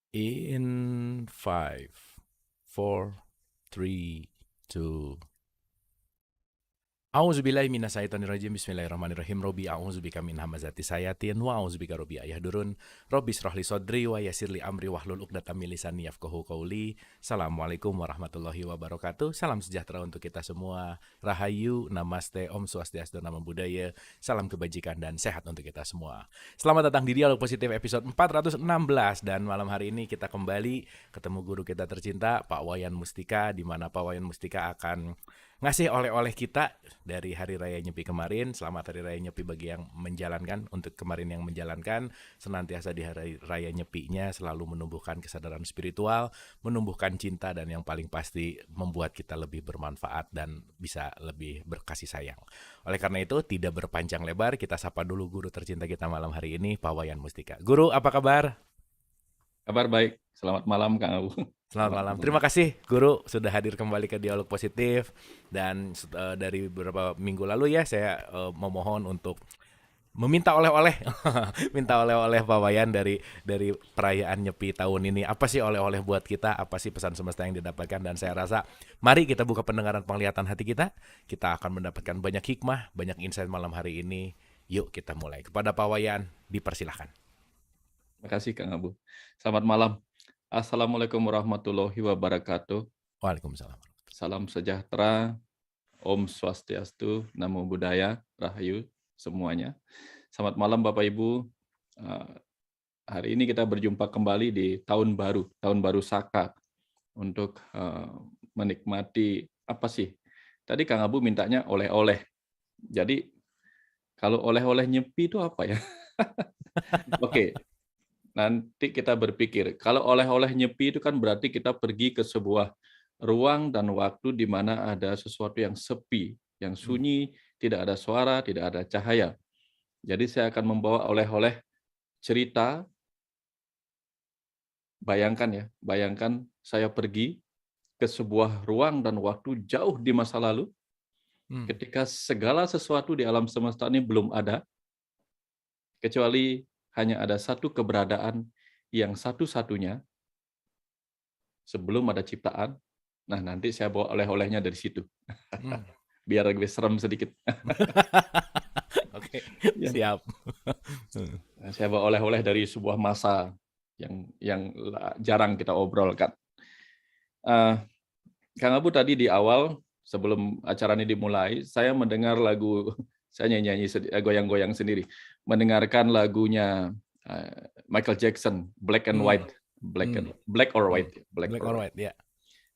In five, four, three, two. A'udzubillahi minasyaitonirrajim. Bismillahirrahmanirrahim. Robi a'udzubika min hamazati sayatin wa a'udzubika robi ayahdurun. Robi shrahli sodri wa yassirli amri wahlul 'uqdatam min lisani yafqahu qauli. Assalamualaikum warahmatullahi wabarakatuh. Salam sejahtera untuk kita semua. Rahayu, namaste, Om Swastiastu, Namo Buddhaya. Salam kebajikan dan sehat untuk kita semua. Selamat datang di Dialog Positif episode 416 dan malam hari ini kita kembali ketemu guru kita tercinta Pak Wayan Mustika, di mana Pak Wayan Mustika akan ngasih oleh-oleh kita dari Hari Raya Nyepi kemarin. Selamat Hari Raya Nyepi bagi yang menjalankan. Untuk kemarin yang menjalankan, senantiasa di Hari Raya Nyepinya selalu menumbuhkan kesadaran spiritual, menumbuhkan cinta, dan yang paling pasti membuat kita lebih bermanfaat dan bisa lebih berkasih sayang. Oleh karena itu, tidak berpanjang lebar, kita sapa dulu guru tercinta kita malam hari ini, Pak Wayan Mustika. Guru, apa kabar? Kabar baik. Selamat malam, Kang Abu. Selamat Selamat malam. malam. Terima kasih Guru sudah hadir kembali ke Dialog Positif. Dan dari beberapa minggu lalu ya saya memohon untuk meminta oleh-oleh, minta oleh-oleh Pak Wayan dari perayaan Nyepi tahun ini. Apa sih oleh-oleh buat kita? Apa sih pesan semesta yang didapatkan? Dan saya rasa mari kita buka pendengaran penglihatan hati kita. Kita akan mendapatkan banyak hikmah, banyak insight malam hari ini. Yuk kita mulai. Kepada Pak Wayan, dipersilahkan. Terima kasih, Kang Abu. Selamat malam. Assalamualaikum warahmatullahi wabarakatuh. Waalaikumsalam. Salam sejahtera, Om Swastiastu, Namo Buddhaya, Rahayu semuanya. Selamat malam Bapak Ibu. Hari ini kita berjumpa kembali di tahun baru Saka, untuk menikmati apa sih? Tadi Kang Abu mintanya oleh-oleh. Jadi kalau oleh-oleh Nyepi itu apa ya? Oke, nanti kita berpikir, kalau oleh-oleh Nyepi itu kan berarti kita pergi ke sebuah ruang dan waktu di mana ada sesuatu yang sepi, yang sunyi, tidak ada suara, tidak ada cahaya. Jadi saya akan membawa oleh-oleh cerita. Bayangkan saya pergi ke sebuah ruang dan waktu jauh di masa lalu, ketika segala sesuatu di alam semesta ini belum ada, kecuali hanya ada satu keberadaan yang satu-satunya sebelum ada ciptaan. Nah, nanti saya bawa oleh-olehnya dari situ. Biar lebih serem sedikit. Oke, Ya. siap. Saya bawa oleh-oleh dari sebuah masa yang jarang kita obrolkan. Kang Abu tadi di awal, sebelum acara ini dimulai, saya mendengar lagu, saya nyanyi goyang-goyang sendiri, mendengarkan lagunya Michael Jackson, Black and White, Black or White. Black or white, ya.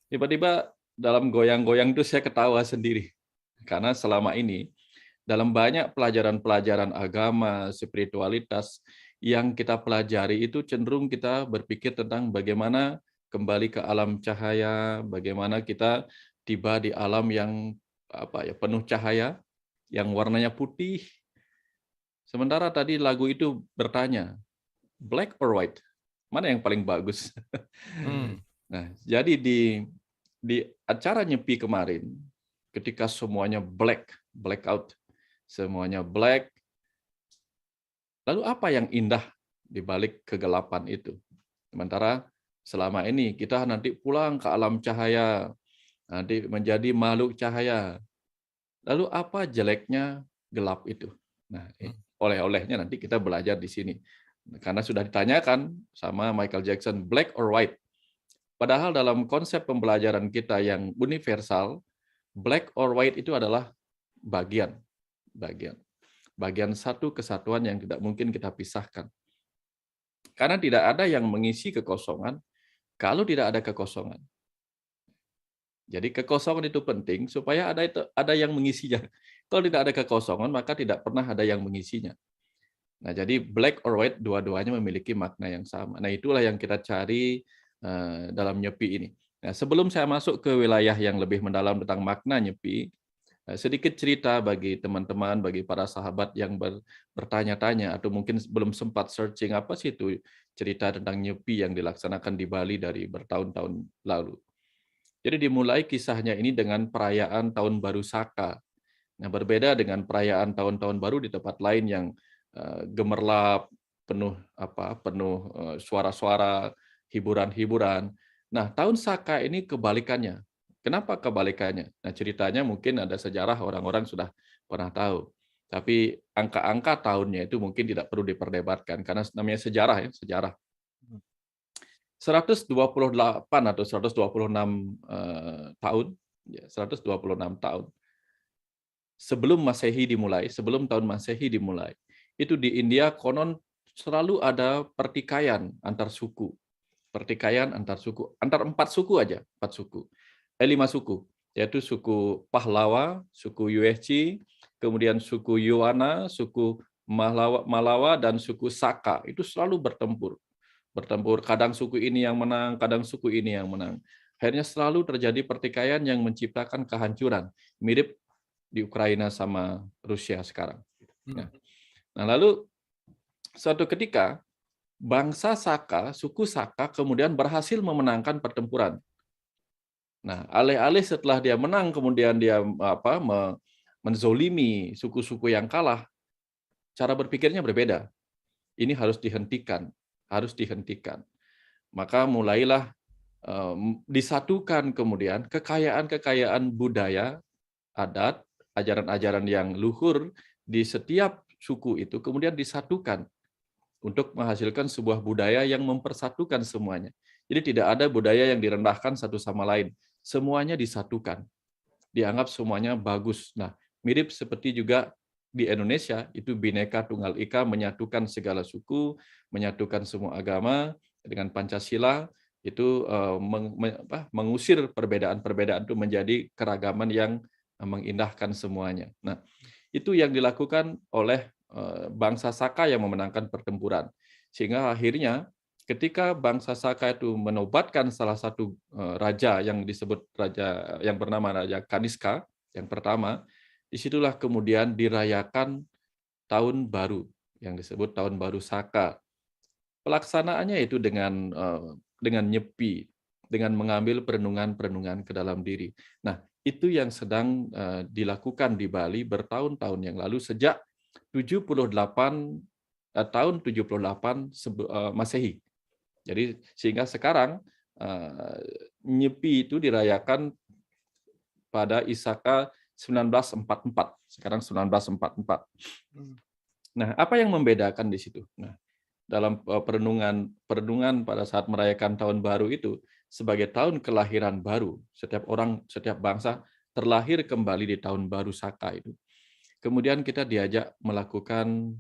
Tiba-tiba dalam goyang-goyang itu saya ketawa sendiri. Karena selama ini, dalam banyak pelajaran-pelajaran agama, spiritualitas, yang kita pelajari itu cenderung kita berpikir tentang bagaimana kembali ke alam cahaya, bagaimana kita tiba di alam yang penuh cahaya, yang warnanya putih. Sementara tadi lagu itu bertanya, black or white? Mana yang paling bagus? Nah, jadi di acara Nyepi kemarin, ketika semuanya blackout, semuanya black, lalu apa yang indah di balik kegelapan itu? Sementara selama ini kita nanti pulang ke alam cahaya, nanti menjadi makhluk cahaya. Lalu apa jeleknya gelap itu? Nah, oleh-olehnya nanti kita belajar di sini. Karena sudah ditanyakan sama Michael Jackson, black or white? Padahal dalam konsep pembelajaran kita yang universal, black or white itu adalah bagian satu kesatuan yang tidak mungkin kita pisahkan. Karena tidak ada yang mengisi kekosongan kalau tidak ada kekosongan. Jadi kekosongan itu penting supaya ada yang mengisinya. Kalau tidak ada kekosongan, maka tidak pernah ada yang mengisinya. Nah, jadi black or white dua-duanya memiliki makna yang sama. Nah, itulah yang kita cari dalam Nyepi ini. Nah, sebelum saya masuk ke wilayah yang lebih mendalam tentang makna Nyepi, sedikit cerita bagi teman-teman, bagi para sahabat yang bertanya-tanya atau mungkin belum sempat searching apa sih itu cerita tentang Nyepi yang dilaksanakan di Bali dari bertahun-tahun lalu. Jadi dimulai kisahnya ini dengan perayaan Tahun Baru Saka. Nah, berbeda dengan perayaan tahun-tahun baru di tempat lain yang gemerlap, penuh suara-suara, hiburan-hiburan. Nah, tahun Saka ini kebalikannya. Kenapa kebalikannya? Nah, ceritanya mungkin ada sejarah, orang-orang sudah pernah tahu. Tapi angka-angka tahunnya itu mungkin tidak perlu diperdebatkan karena namanya sejarah ya, sejarah. 128 atau 126 tahun, ya 126 tahun sebelum Masehi dimulai, sebelum tahun Masehi dimulai, itu di India konon selalu ada pertikaian antar suku. Pertikaian antar suku, antar 4 suku aja, 4 suku. 5 suku, yaitu suku Pahlawa, suku Yuezhi, kemudian suku Yuana, suku Malawa, dan suku Saka. Itu selalu bertempur. Kadang suku ini yang menang, kadang suku ini yang menang. Akhirnya selalu terjadi pertikaian yang menciptakan kehancuran. Mirip di Ukraina sama Rusia sekarang. Nah, lalu suatu ketika bangsa Saka, suku Saka kemudian berhasil memenangkan pertempuran. Nah, alih-alih setelah dia menang kemudian dia menzolimi suku-suku yang kalah, cara berpikirnya berbeda. Ini harus dihentikan, harus dihentikan. Maka mulailah disatukan kemudian kekayaan-kekayaan budaya, adat, ajaran-ajaran yang luhur di setiap suku itu kemudian disatukan untuk menghasilkan sebuah budaya yang mempersatukan semuanya. Jadi tidak ada budaya yang direndahkan satu sama lain. Semuanya disatukan. Dianggap semuanya bagus. Nah, mirip seperti juga di Indonesia, itu Bhinneka Tunggal Ika, menyatukan segala suku, menyatukan semua agama dengan Pancasila, itu mengusir perbedaan-perbedaan itu menjadi keragaman yang mengindahkan semuanya. Nah, itu yang dilakukan oleh bangsa Saka yang memenangkan pertempuran. Sehingga akhirnya ketika bangsa Saka itu menobatkan salah satu raja yang disebut raja yang bernama Raja Kaniska yang pertama, disitulah kemudian dirayakan tahun baru yang disebut tahun baru Saka. Pelaksanaannya itu dengan nyepi, dengan mengambil perenungan-perenungan ke dalam diri. Nah, itu yang sedang dilakukan di Bali bertahun-tahun yang lalu sejak tahun 78 Masehi. Jadi sehingga sekarang Nyepi itu dirayakan pada Isaka 1944. Sekarang 1944. Nah, apa yang membedakan di situ? Nah, dalam perenungan pada saat merayakan tahun baru itu sebagai tahun kelahiran baru. Setiap orang, setiap bangsa terlahir kembali di tahun baru Saka itu. Kemudian kita diajak melakukan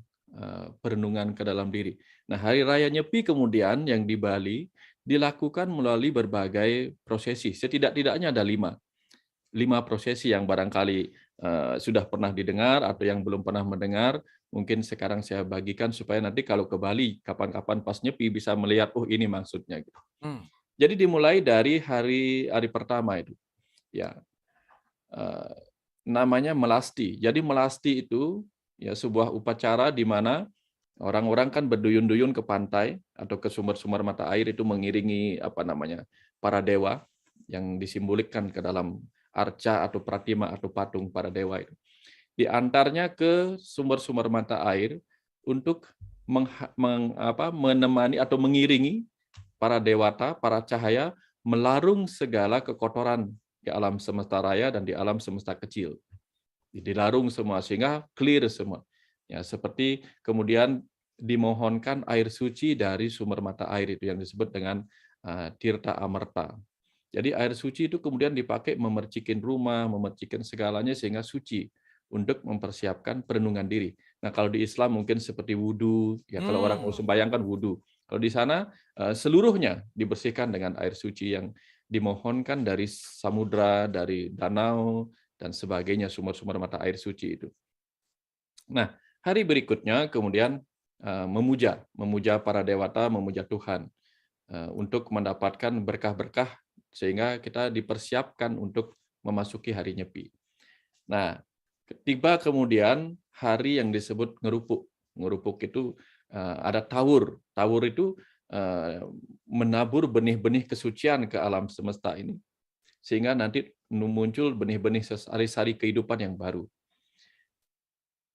perenungan ke dalam diri. Nah, Hari Raya Nyepi kemudian yang di Bali dilakukan melalui berbagai prosesi. Setidak-tidaknya ada 5 prosesi yang barangkali sudah pernah didengar atau yang belum pernah mendengar. Mungkin sekarang saya bagikan supaya nanti kalau ke Bali, kapan-kapan pas Nyepi bisa melihat, oh ini maksudnya. Jadi dimulai dari hari pertama itu. Ya, namanya melasti. Jadi melasti itu ya sebuah upacara di mana orang-orang kan berduyun-duyun ke pantai atau ke sumber-sumber mata air itu mengiringi para dewa yang disimbolikkan ke dalam arca atau pratima atau patung para dewa itu. Diantarnya ke sumber-sumber mata air untuk menemani atau mengiringi para dewata, para cahaya melarung segala kekotoran di alam semesta raya dan di alam semesta kecil. Dilarung semua sehingga clear semua. Ya, seperti kemudian dimohonkan air suci dari sumber mata air itu yang disebut dengan Tirta Amerta. Jadi air suci itu kemudian dipakai memercikin rumah, memercikin segalanya sehingga suci untuk mempersiapkan perenungan diri. Nah, kalau di Islam mungkin seperti wudu, ya kalau orang mau sembahyang kan wudu. Kalau di sana seluruhnya dibersihkan dengan air suci yang dimohonkan dari samudra, dari danau, dan sebagainya, sumber-sumber mata air suci itu. Nah, hari berikutnya kemudian memuja para dewata, memuja Tuhan untuk mendapatkan berkah-berkah sehingga kita dipersiapkan untuk memasuki hari Nyepi. Nah, tiba kemudian hari yang disebut ngerupuk. Ngerupuk itu ada tawur. Tawur itu menabur benih-benih kesucian ke alam semesta ini. Sehingga nanti muncul benih-benih sari-sari kehidupan yang baru.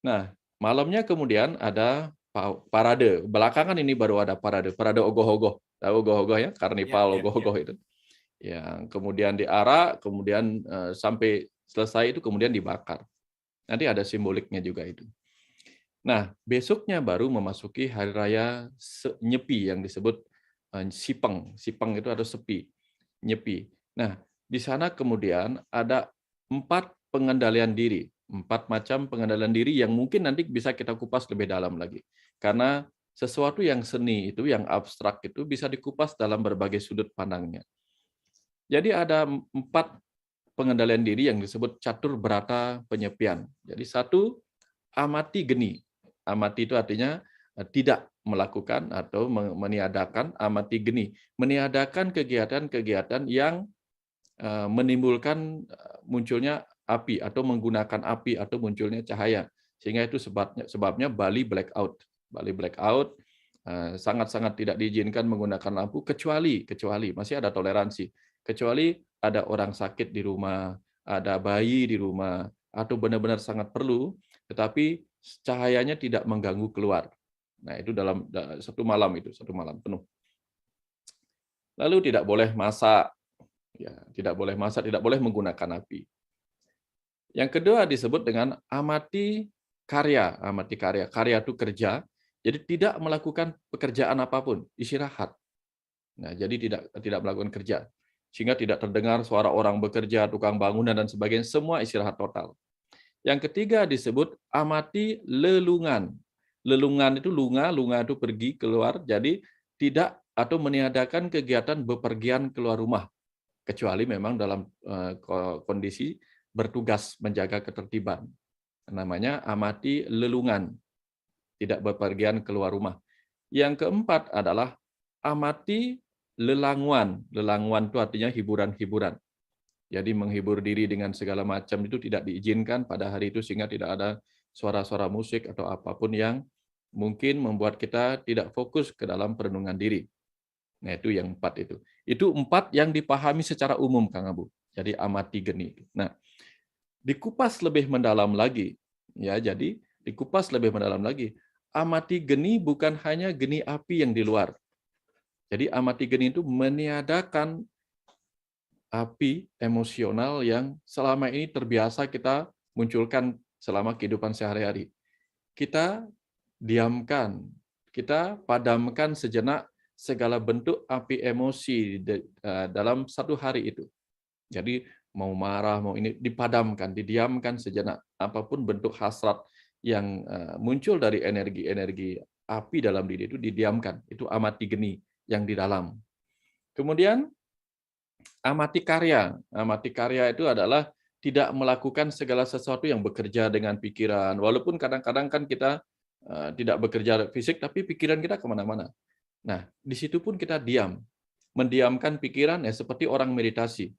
Nah, malamnya kemudian ada parade. Belakangan ini baru ada parade ogoh-ogoh. Tahu goho-goh ya, Ya, karnival ya, ya. goho-goh itu. Yang kemudian diarak, kemudian sampai selesai itu kemudian dibakar. Nanti ada simboliknya juga itu. Nah, besoknya baru memasuki hari raya Nyepi yang disebut Sipeng. Sipeng itu ada sepi, Nyepi. Nah, di sana kemudian ada 4 pengendalian diri, 4 macam pengendalian diri yang mungkin nanti bisa kita kupas lebih dalam lagi. Karena sesuatu yang seni itu, yang abstrak itu bisa dikupas dalam berbagai sudut pandangnya. Jadi ada 4 pengendalian diri yang disebut catur berata penyepian. Jadi satu, amati geni. Amati itu artinya tidak melakukan atau meniadakan, amati geni. Meniadakan kegiatan-kegiatan yang menimbulkan munculnya api atau menggunakan api atau munculnya cahaya. Sehingga itu sebabnya Bali blackout. Bali blackout sangat-sangat tidak diizinkan menggunakan lampu kecuali masih ada toleransi. Kecuali ada orang sakit di rumah, ada bayi di rumah, atau benar-benar sangat perlu, tetapi cahayanya tidak mengganggu keluar. Nah, itu dalam satu malam penuh. Lalu tidak boleh masak, ya, tidak boleh masak, tidak boleh menggunakan api. Yang kedua disebut dengan amati karya, amati karya. Karya itu kerja, jadi tidak melakukan pekerjaan apapun, istirahat. Nah, jadi tidak melakukan kerja. Sehingga tidak terdengar suara orang bekerja, tukang bangunan dan sebagainya, semua istirahat total. Yang ketiga disebut amati lelungan. Lelungan itu lunga itu pergi keluar, jadi tidak atau meniadakan kegiatan bepergian keluar rumah kecuali memang dalam kondisi bertugas menjaga ketertiban. Namanya amati lelungan, tidak bepergian keluar rumah. Yang keempat adalah amati lelanguan. Lelanguan itu artinya hiburan-hiburan. Jadi menghibur diri dengan segala macam itu tidak diizinkan pada hari itu sehingga tidak ada suara-suara musik atau apapun yang mungkin membuat kita tidak fokus ke dalam perenungan diri. Nah, itu yang 4 itu. Itu 4 yang dipahami secara umum, Kang Abu. Jadi amati geni. Nah, dikupas lebih mendalam lagi, ya. Jadi dikupas lebih mendalam lagi. Amati geni bukan hanya geni api yang di luar. Jadi amati geni itu meniadakan api emosional yang selama ini terbiasa kita munculkan selama kehidupan sehari-hari. Kita diamkan, kita padamkan sejenak segala bentuk api emosi dalam satu hari itu. Jadi mau marah, mau ini dipadamkan, didiamkan sejenak. Apapun bentuk hasrat yang muncul dari energi-energi api dalam diri itu didiamkan. Itu amati geni yang di dalam. Kemudian amati karya. Amati karya itu adalah tidak melakukan segala sesuatu yang bekerja dengan pikiran. Walaupun kadang-kadang kan kita tidak bekerja fisik, tapi pikiran kita kemana-mana. Nah, di situ pun kita diam. Mendiamkan pikiran ya seperti orang meditasi.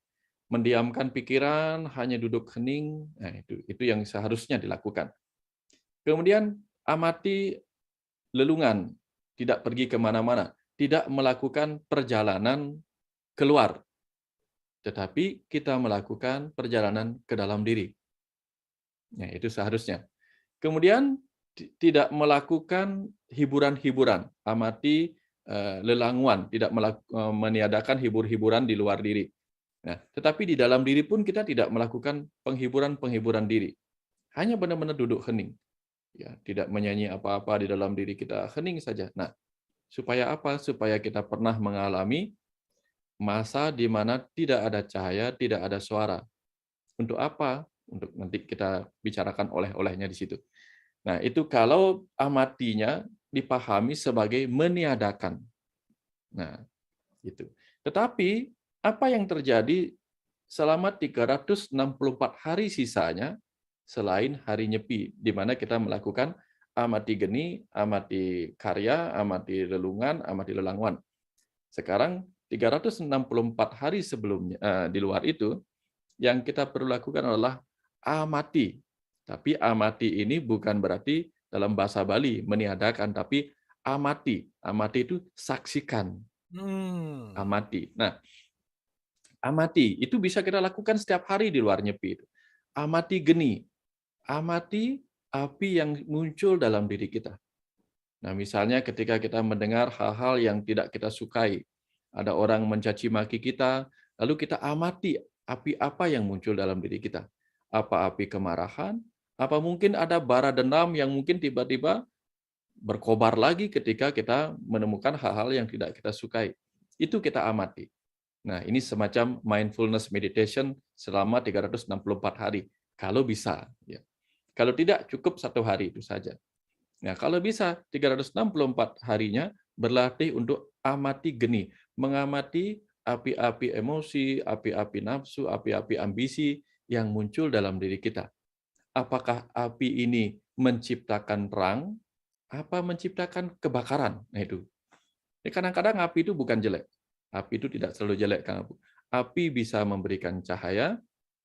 Mendiamkan pikiran, hanya duduk hening, nah itu yang seharusnya dilakukan. Kemudian amati lelungan, tidak pergi kemana-mana, tidak melakukan perjalanan keluar, tetapi kita melakukan perjalanan ke dalam diri. Nah, itu seharusnya. Kemudian tidak melakukan hiburan-hiburan, amati lelanguan, tidak meniadakan hibur-hiburan di luar diri. Nah, tetapi di dalam diri pun kita tidak melakukan penghiburan-penghiburan diri. Hanya benar-benar duduk hening. Ya, tidak menyanyi apa-apa di dalam diri kita, hening saja. Nah, supaya apa? Supaya kita pernah mengalami masa di mana tidak ada cahaya, tidak ada suara. Untuk apa? Untuk nanti kita bicarakan oleh-olehnya di situ. Nah, itu kalau amatinya dipahami sebagai meniadakan. Nah, itu. Tetapi apa yang terjadi selama 364 hari sisanya selain hari Nyepi, di mana kita melakukan amati geni, amati karya, amati lelungan, amati lelanguan. Sekarang 364 hari sebelumnya di luar itu yang kita perlu lakukan adalah amati. Tapi amati ini bukan berarti dalam bahasa Bali meniadakan, tapi amati. Amati itu saksikan, Hmm. amati. Nah, amati itu bisa kita lakukan setiap hari di luar Nyepi itu. Amati geni, amati api yang muncul dalam diri kita. Nah, misalnya ketika kita mendengar hal-hal yang tidak kita sukai, ada orang mencaci maki kita, lalu kita amati api apa yang muncul dalam diri kita. Apa api kemarahan? Apa mungkin ada bara dendam yang mungkin tiba-tiba berkobar lagi ketika kita menemukan hal-hal yang tidak kita sukai. Itu kita amati. Nah, ini semacam mindfulness meditation selama 364 hari, kalau bisa. Ya. Kalau tidak, cukup 1 hari itu saja. Nah, kalau bisa 364 harinya berlatih untuk amati geni, mengamati api-api emosi, api-api nafsu, api-api ambisi yang muncul dalam diri kita. Apakah api ini menciptakan terang, apa menciptakan kebakaran? Nah itu. Jadi kadang-kadang api itu bukan jelek. Api itu tidak selalu jelek, Kang Abu. Api bisa memberikan cahaya,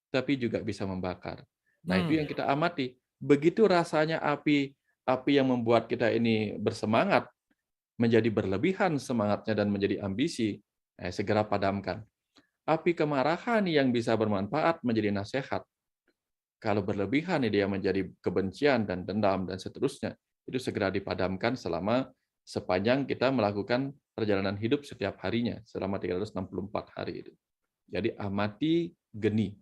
tapi juga bisa membakar. Nah, itu yang Hmm. kita amati. Begitu rasanya api yang membuat kita ini bersemangat, menjadi berlebihan semangatnya dan menjadi ambisi, segera padamkan. Api kemarahan yang bisa bermanfaat menjadi nasihat. Kalau berlebihan dia menjadi kebencian dan dendam dan seterusnya, itu segera dipadamkan sepanjang kita melakukan perjalanan hidup setiap harinya selama 364 hari itu. Jadi amati geni,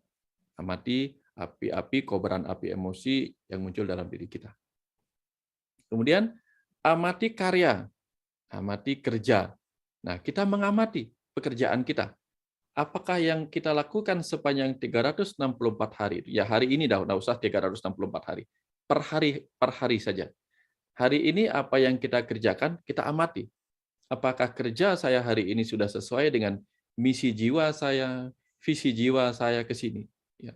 amati api-api, kobaran api emosi yang muncul dalam diri kita. Kemudian amati karya, amati kerja. Nah, kita mengamati pekerjaan kita. Apakah yang kita lakukan sepanjang 364 hari itu, ya hari ini dah usah 364 hari. Per hari saja. Hari ini apa yang kita kerjakan, kita amati. Apakah kerja saya hari ini sudah sesuai dengan misi jiwa saya, visi jiwa saya ke sini? Ya.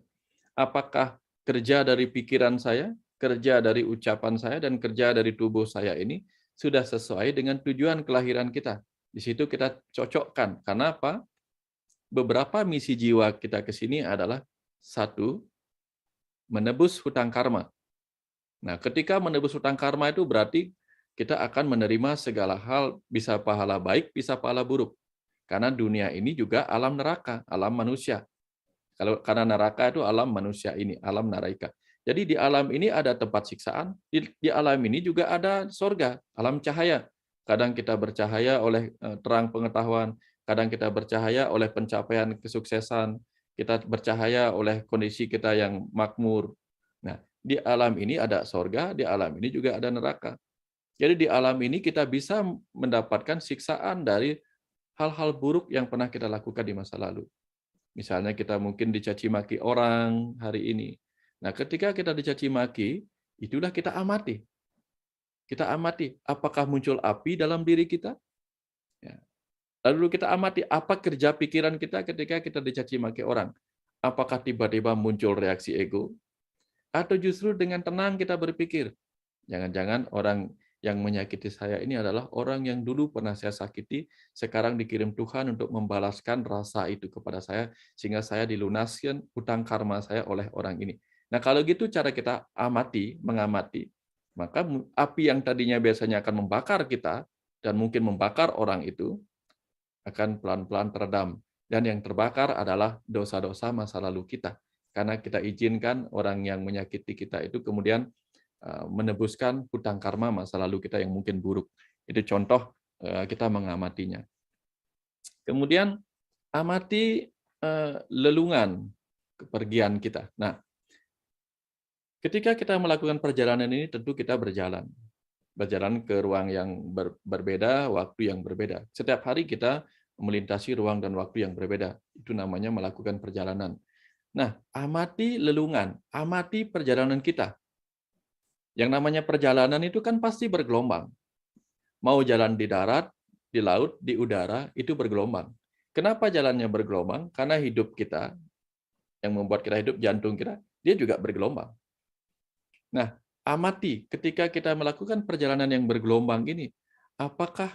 Apakah kerja dari pikiran saya, kerja dari ucapan saya, dan kerja dari tubuh saya ini sudah sesuai dengan tujuan kelahiran kita? Di situ kita cocokkan. Karena apa? Beberapa misi jiwa kita ke sini adalah satu, menebus hutang karma. Nah, ketika menebus hutang karma itu berarti kita akan menerima segala hal, bisa pahala baik, bisa pahala buruk. Karena dunia ini juga alam neraka, alam manusia. Karena neraka itu alam manusia ini, alam naraika. Jadi di alam ini ada tempat siksaan, di alam ini juga ada sorga, alam cahaya. Kadang kita bercahaya oleh terang pengetahuan, kadang kita bercahaya oleh pencapaian kesuksesan, kita bercahaya oleh kondisi kita yang makmur. Nah, di alam ini ada sorga, di alam ini juga ada neraka. Jadi di alam ini kita bisa mendapatkan siksaan dari hal-hal buruk yang pernah kita lakukan di masa lalu. Misalnya kita mungkin dicaci maki orang hari ini. Nah, ketika kita dicaci maki, itulah kita amati. Kita amati apakah muncul api dalam diri kita? Ya. Lalu kita amati apa kerja pikiran kita ketika kita dicaci maki orang. Apakah tiba-tiba muncul reaksi ego? Atau justru dengan tenang kita berpikir, jangan-jangan orang yang menyakiti saya ini adalah orang yang dulu pernah saya sakiti, sekarang dikirim Tuhan untuk membalaskan rasa itu kepada saya, sehingga saya dilunaskan hutang karma saya oleh orang ini. Nah, kalau gitu cara kita mengamati, maka api yang tadinya biasanya akan membakar kita, dan mungkin membakar orang itu, akan pelan-pelan teredam. Dan yang terbakar adalah dosa-dosa masa lalu kita. Karena kita izinkan orang yang menyakiti kita itu kemudian menebuskan hutang karma masa lalu kita yang mungkin buruk. Itu contoh kita mengamatinya. Kemudian amati lelungan kepergian kita. Nah, ketika kita melakukan perjalanan ini tentu kita berjalan. Berjalan ke ruang yang berbeda, waktu yang berbeda. Setiap hari kita melintasi ruang dan waktu yang berbeda. Itu namanya melakukan perjalanan. Nah, amati lelungan, amati perjalanan kita. Yang namanya perjalanan itu kan pasti bergelombang. Mau jalan di darat, di laut, di udara, itu bergelombang. Kenapa jalannya bergelombang? Karena hidup kita, yang membuat kita hidup, jantung kita, dia juga bergelombang. Nah, amati ketika kita melakukan perjalanan yang bergelombang ini, apakah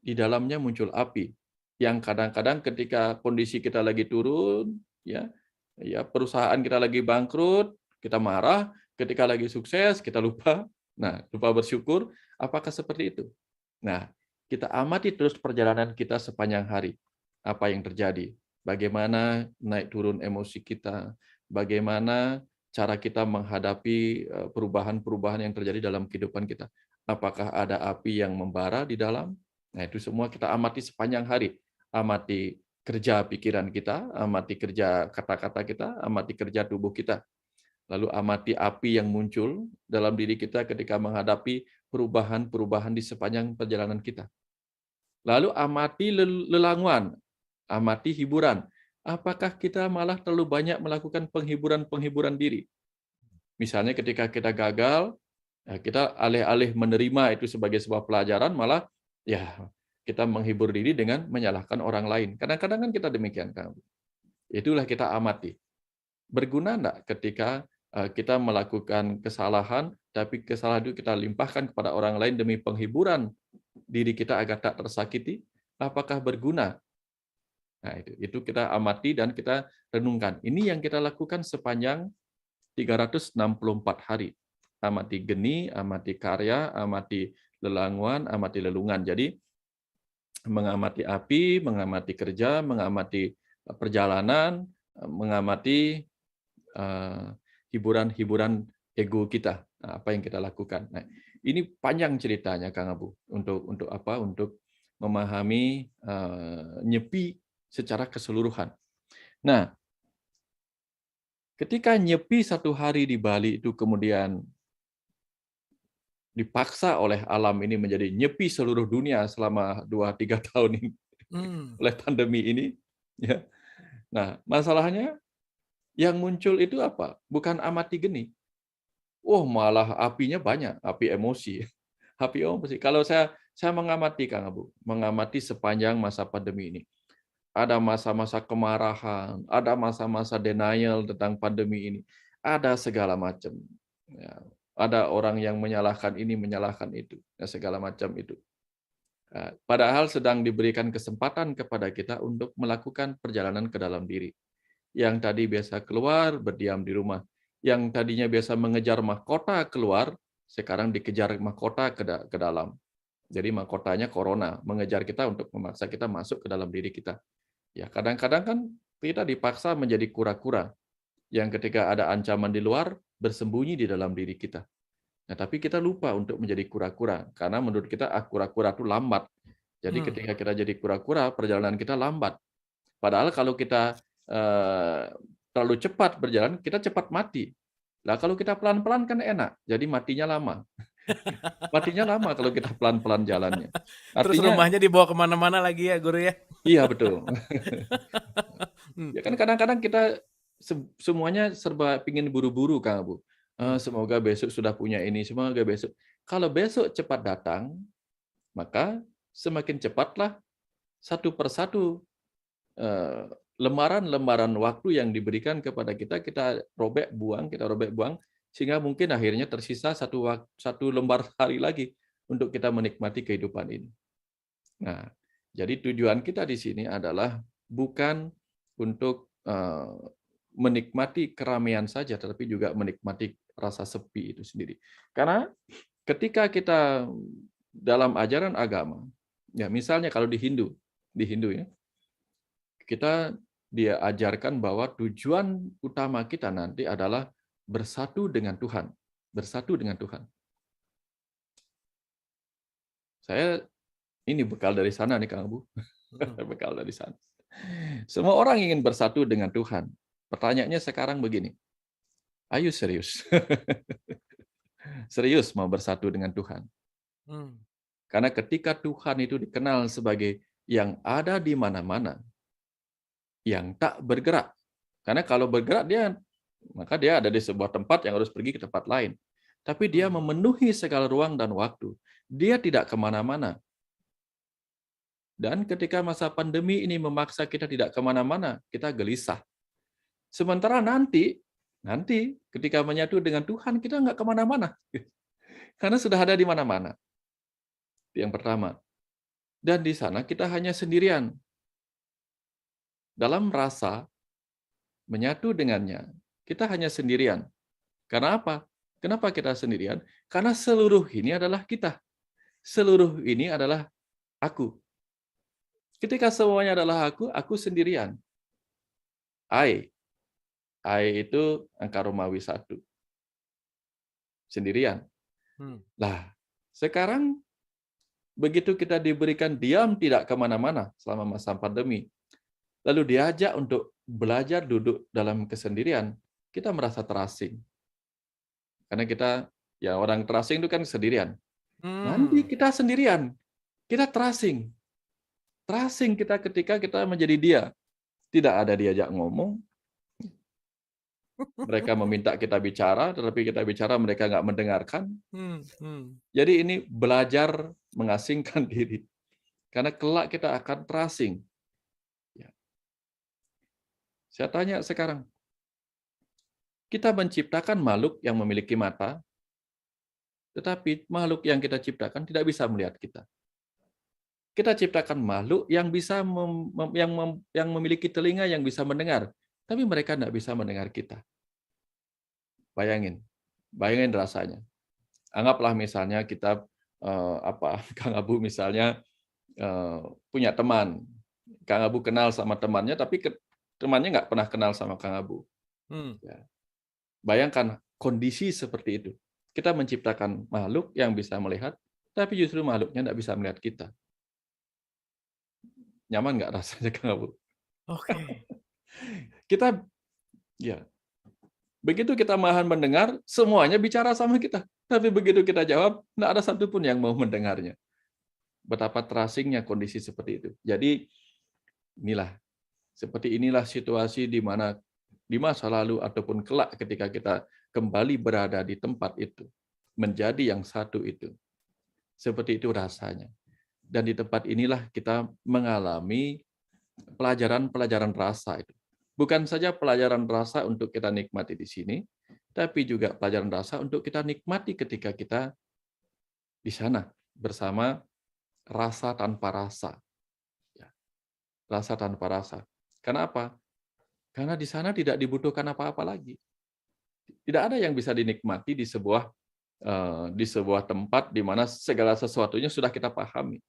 di dalamnya muncul api? Yang kadang-kadang ketika kondisi kita lagi turun, ya perusahaan kita lagi bangkrut, kita marah, ketika lagi sukses kita lupa. Nah, lupa bersyukur, apakah seperti itu? Nah, kita amati terus perjalanan kita sepanjang hari. Apa yang terjadi? Bagaimana naik turun emosi kita? Bagaimana cara kita menghadapi perubahan-perubahan yang terjadi dalam kehidupan kita? Apakah ada api yang membara di dalam? Nah, itu semua kita amati sepanjang hari. Amati kerja pikiran kita, amati kerja kata-kata kita, amati kerja tubuh kita. Lalu amati api yang muncul dalam diri kita ketika menghadapi perubahan-perubahan di sepanjang perjalanan kita. Lalu amati lelanguan, amati hiburan. Apakah kita malah terlalu banyak melakukan penghiburan-penghiburan diri? Misalnya ketika kita gagal, ya kita alih-alih menerima itu sebagai sebuah pelajaran, malah ya kita menghibur diri dengan menyalahkan orang lain. Kadang-kadang kan kita demikian, Kang. Itulah kita amati. Berguna enggak ketika kita melakukan kesalahan, tapi kesalahan itu kita limpahkan kepada orang lain demi penghiburan diri kita agar tak tersakiti? Apakah berguna? Nah, itu kita amati dan kita renungkan. Ini yang kita lakukan sepanjang 364 hari. Amati geni, amati karya, amati lelanguan, amati lelungan. Jadi mengamati api, mengamati kerja, mengamati perjalanan, mengamati hiburan-hiburan ego kita. Nah, apa yang kita lakukan. Nah, ini panjang ceritanya Kang Abu untuk apa? Untuk memahami nyepi secara keseluruhan. Nah, ketika nyepi satu hari di Bali itu kemudian dipaksa oleh alam ini menjadi nyepi seluruh dunia selama 2-3 tahun ini oleh pandemi ini, ya. Nah, masalahnya yang muncul itu apa? Bukan amati geni. Oh, malah apinya banyak, api emosi. Api emosi. Kalau saya mengamati Kang Abu, mengamati sepanjang masa pandemi ini. Ada masa-masa kemarahan, ada masa-masa denial tentang pandemi ini. Ada segala macam. Ya, ada orang yang menyalahkan ini, menyalahkan itu, ya, segala macam itu. Padahal sedang diberikan kesempatan kepada kita untuk melakukan perjalanan ke dalam diri. Yang tadi biasa keluar, berdiam di rumah. Yang tadinya biasa mengejar mahkota keluar, sekarang dikejar mahkota ke dalam. Jadi mahkotanya corona, mengejar kita untuk memaksa kita masuk ke dalam diri kita. Ya, kadang-kadang kan kita dipaksa menjadi kura-kura yang ketika ada ancaman di luar bersembunyi di dalam diri kita. Nah, tapi kita lupa untuk menjadi kura-kura karena menurut kita kura-kura itu lambat. Jadi ketika kita jadi kura-kura, perjalanan kita lambat. Padahal kalau kita terlalu cepat berjalan, kita cepat mati. Lah kalau kita pelan-pelan kan enak, jadi matinya lama. Matinya lama kalau kita pelan-pelan jalannya. Terus Artinya, rumahnya dibawa kemana-mana lagi ya, Guru ya? iya betul. Hmm. Ya kan kadang-kadang kita semuanya serba pingin buru-buru, Kang Abu. Hmm. Semoga besok sudah punya ini, semoga besok. Kalau besok cepat datang, maka semakin cepatlah satu persatu lembaran-lembaran waktu yang diberikan kepada kita, kita robek buang, sehingga mungkin akhirnya tersisa satu lembar hari lagi untuk kita menikmati kehidupan ini. Nah, jadi tujuan kita di sini adalah bukan untuk menikmati keramaian saja, tetapi juga menikmati rasa sepi itu sendiri. Karena ketika kita dalam ajaran agama, ya misalnya kalau di Hindu ya, kita dia ajarkan bahwa tujuan utama kita nanti adalah bersatu dengan Tuhan, bersatu dengan Tuhan. Saya ini bekal dari sana nih Kang Abu, bekal dari sana. Semua orang ingin bersatu dengan Tuhan. Pertanyaannya sekarang begini, ayo serius? Serius mau bersatu dengan Tuhan? Karena ketika Tuhan itu dikenal sebagai yang ada di mana-mana, yang tak bergerak. Karena kalau bergerak maka dia ada di sebuah tempat yang harus pergi ke tempat lain. Tapi dia memenuhi segala ruang dan waktu. Dia tidak kemana-mana. Dan ketika masa pandemi ini memaksa kita tidak kemana-mana, kita gelisah. Sementara nanti ketika menyatu dengan Tuhan, kita nggak kemana-mana. Karena sudah ada di mana-mana. Yang pertama. Dan di sana kita hanya sendirian. Dalam rasa menyatu dengannya, kita hanya sendirian. Karena apa? Kenapa kita sendirian? Karena seluruh ini adalah kita. Seluruh ini adalah aku. Ketika semuanya adalah aku sendirian. I itu angka Romawi 1. Sendirian. Lah, Sekarang begitu kita diberikan diam tidak kemana-mana selama masa pandemi, lalu diajak untuk belajar duduk dalam kesendirian, kita merasa terasing. Karena kita, ya orang terasing itu kan sendirian. Nanti Hmm. kita sendirian, kita terasing. Terasing kita ketika kita menjadi dia. Tidak ada diajak ngomong, mereka meminta kita bicara, tetapi kita bicara mereka nggak mendengarkan. Hmm. Hmm. Jadi ini belajar mengasingkan diri. Karena kelak kita akan terasing. Ya. Saya tanya sekarang, kita menciptakan makhluk yang memiliki mata, tetapi makhluk yang kita ciptakan tidak bisa melihat kita. Kita ciptakan makhluk yang bisa yang memiliki telinga yang bisa mendengar, tapi mereka tidak bisa mendengar kita. Bayangin, bayangin rasanya. Anggaplah misalnya kita Kang Abu misalnya punya teman, Kang Abu kenal sama temannya, tapi temannya nggak pernah kenal sama Kang Abu. Hmm. Ya. Bayangkan kondisi seperti itu. Kita menciptakan makhluk yang bisa melihat, tapi justru makhluknya nggak bisa melihat kita. Nyaman nggak rasanya, Kang Abu? Oke. Kita, ya, begitu kita mahan mendengar, semuanya bicara sama kita. Tapi begitu kita jawab, nggak ada satupun yang mau mendengarnya. Betapa terasingnya kondisi seperti itu. Jadi, seperti inilah situasi di mana di masa lalu ataupun kelak ketika kita kembali berada di tempat itu, menjadi yang satu itu. Seperti itu rasanya. Dan di tempat inilah kita mengalami pelajaran-pelajaran rasa itu. Bukan saja pelajaran rasa untuk kita nikmati di sini, tapi juga pelajaran rasa untuk kita nikmati ketika kita di sana bersama rasa tanpa rasa. Ya, rasa tanpa rasa. Kenapa? Karena di sana tidak dibutuhkan apa-apa lagi. Tidak ada yang bisa dinikmati di sebuah tempat di mana segala sesuatunya sudah kita pahami.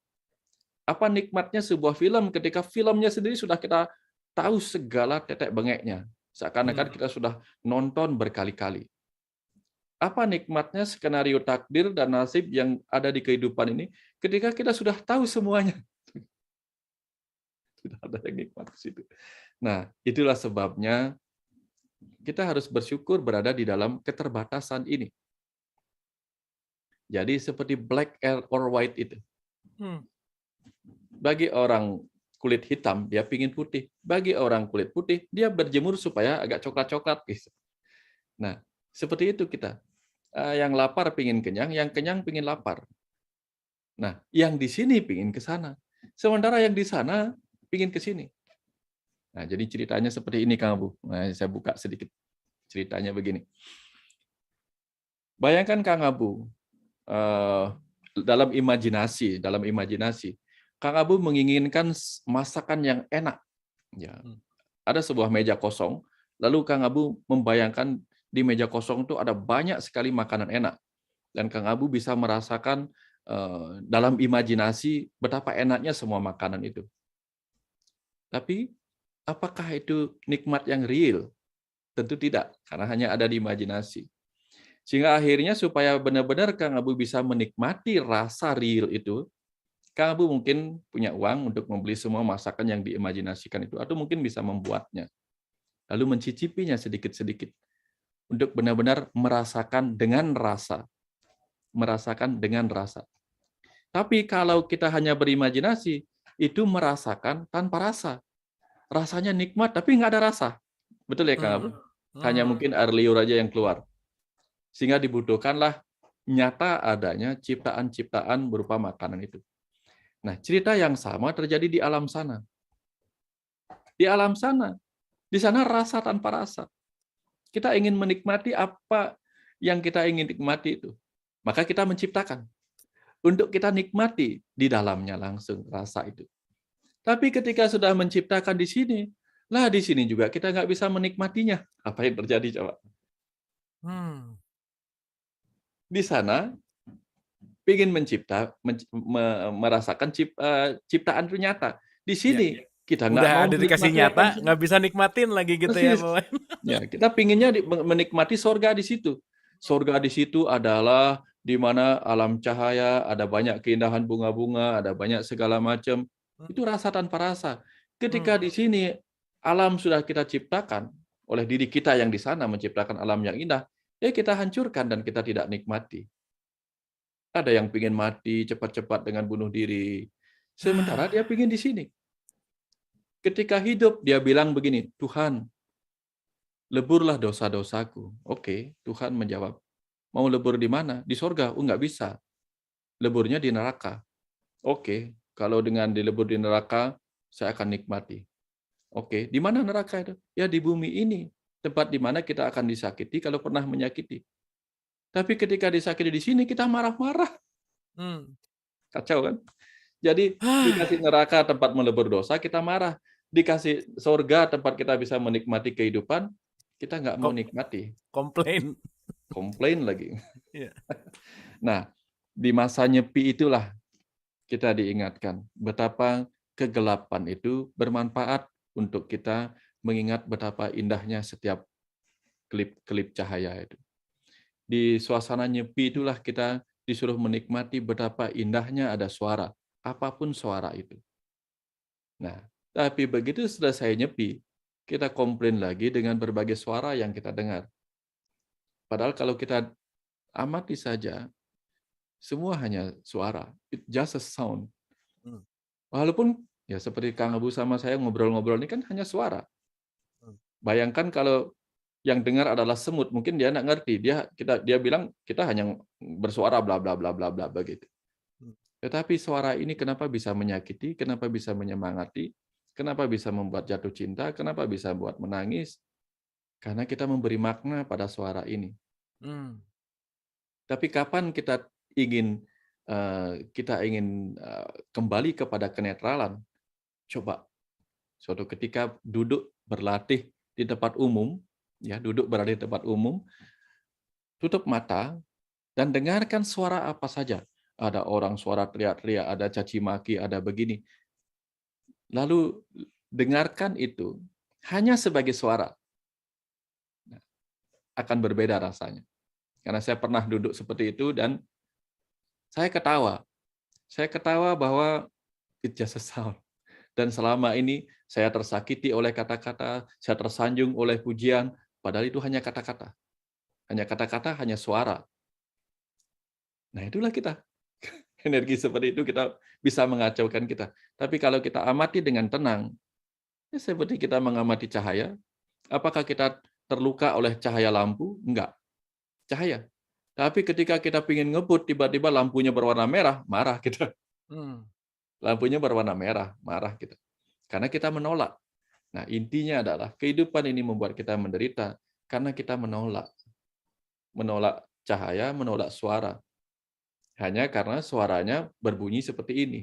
Apa nikmatnya sebuah film ketika filmnya sendiri sudah kita tahu segala tetek bengeknya. Seakan-akan kita sudah nonton berkali-kali. Apa nikmatnya skenario takdir dan nasib yang ada di kehidupan ini ketika kita sudah tahu semuanya. Tidak ada yang nikmat di situ. Nah, itulah sebabnya kita harus bersyukur berada di dalam keterbatasan ini. Jadi seperti black or white itu. Bagi orang kulit hitam, dia pingin putih. Bagi orang kulit putih, dia berjemur supaya agak coklat-coklat. Gitu. Nah, seperti itu kita. Yang lapar pingin kenyang, yang kenyang pingin lapar. Nah, yang di sini pingin ke sana. Sementara yang di sana pingin ke sini. Nah, jadi ceritanya seperti ini, Kang Abu. Nah, saya buka sedikit ceritanya begini. Bayangkan Kang Abu, dalam imajinasi, Kang Abu menginginkan masakan yang enak. Ya, ada sebuah meja kosong, lalu Kang Abu membayangkan di meja kosong itu ada banyak sekali makanan enak. Dan Kang Abu bisa merasakan dalam imajinasi betapa enaknya semua makanan itu. Tapi apakah itu nikmat yang real? Tentu tidak, karena hanya ada di imajinasi. Sehingga akhirnya supaya benar-benar Kang Abu bisa menikmati rasa real itu, Kang Abu mungkin punya uang untuk membeli semua masakan yang diimajinasikan itu, atau mungkin bisa membuatnya. Lalu mencicipinya sedikit-sedikit. Untuk benar-benar merasakan dengan rasa. Merasakan dengan rasa. Tapi kalau kita hanya berimajinasi, itu merasakan tanpa rasa. Rasanya nikmat, tapi nggak ada rasa. Betul ya, Kang Abu? Hanya mungkin air liur aja yang keluar. Sehingga dibutuhkanlah nyata adanya ciptaan-ciptaan berupa makanan itu. Nah, cerita yang sama terjadi di alam sana. Di alam sana, di sana rasa tanpa rasa. Kita ingin menikmati apa yang kita ingin nikmati itu. Maka kita menciptakan. Untuk kita nikmati di dalamnya langsung rasa itu. Tapi ketika sudah menciptakan di sini juga kita nggak bisa menikmatinya. Apa yang terjadi coba? Di sana ingin merasakan ciptaan itu nyata. Di sini kita nggak mau udah dikasih nyata, nggak bisa nikmatin lagi gitu ya, ya, kita pinginnya menikmati sorga di situ. Sorga di situ adalah di mana alam cahaya, ada banyak keindahan bunga-bunga, ada banyak segala macam. Mmm, Itu rasa tanpa rasa. Ketika mmm. di sini alam sudah kita ciptakan oleh diri kita yang di sana menciptakan alam yang indah, ya kita hancurkan dan kita tidak nikmati. Ada yang pingin mati cepat-cepat dengan bunuh diri, sementara dia pingin di sini. Ketika hidup dia bilang begini, "Tuhan, leburlah dosa-dosaku." Oke, Tuhan menjawab, "Mau lebur di mana? Di sorga?" "Oh, nggak bisa. Leburnya di neraka." "Oke, kalau dengan dilebur di neraka, saya akan nikmati." "Oke, di mana neraka itu?" "Ya di bumi ini, tempat di mana kita akan disakiti kalau pernah menyakiti." Tapi ketika disakiti di sini kita marah-marah, Mmm. kacau kan? Jadi dikasih neraka tempat melebur dosa, kita marah. Dikasih sorga tempat kita bisa menikmati kehidupan, kita nggak mau Kom nikmati, komplain. komplain lagi. Iya. Nah, di masa nyepi itulah kita diingatkan betapa kegelapan itu bermanfaat untuk kita mengingat betapa indahnya setiap kelip-kelip cahaya itu. Di suasana nyepi itulah kita disuruh menikmati betapa indahnya ada suara, apapun suara itu. Nah, tapi begitu selesai nyepi, kita komplain lagi dengan berbagai suara yang kita dengar. Padahal kalau kita amati saja, semua hanya suara. It just a sound. Mmm, Walaupun ya seperti Kang Abu sama saya ngobrol-ngobrol ini kan hanya suara. mmm, Bayangkan kalau yang dengar adalah semut, mungkin dia nggak ngerti. Dia bilang kita hanya bersuara bla bla bla bla bla begitu. mmm, Tetapi suara ini kenapa bisa menyakiti, kenapa bisa menyemangati, kenapa bisa membuat jatuh cinta, kenapa bisa buat menangis? Karena kita memberi makna pada suara ini. mmm. Tapi kapan kita ingin kembali kepada kenetralan? Coba suatu ketika duduk berlatih di tempat umum, ya, duduk berada di tempat umum, tutup mata dan dengarkan suara apa saja. Ada orang suara teriak-teriak, ada caci maki, ada begini. Lalu dengarkan itu hanya sebagai suara, akan berbeda rasanya. Karena saya pernah duduk seperti itu dan saya ketawa. Saya ketawa bahwa it just a sound. Dan selama ini saya tersakiti oleh kata-kata, saya tersanjung oleh pujian, padahal itu hanya kata-kata. Hanya kata-kata, hanya suara. Nah, itulah kita. Energi seperti itu kita bisa mengacaukan kita. Tapi kalau kita amati dengan tenang, ya seperti kita mengamati cahaya, apakah kita terluka oleh cahaya lampu? Enggak, cahaya. Tapi ketika kita ingin ngebut, tiba-tiba lampunya berwarna merah, marah kita. Mmm. Lampunya berwarna merah, marah kita. Karena kita menolak. Nah, intinya adalah kehidupan ini membuat kita menderita karena kita menolak. Menolak cahaya, menolak suara. Hanya karena suaranya berbunyi seperti ini.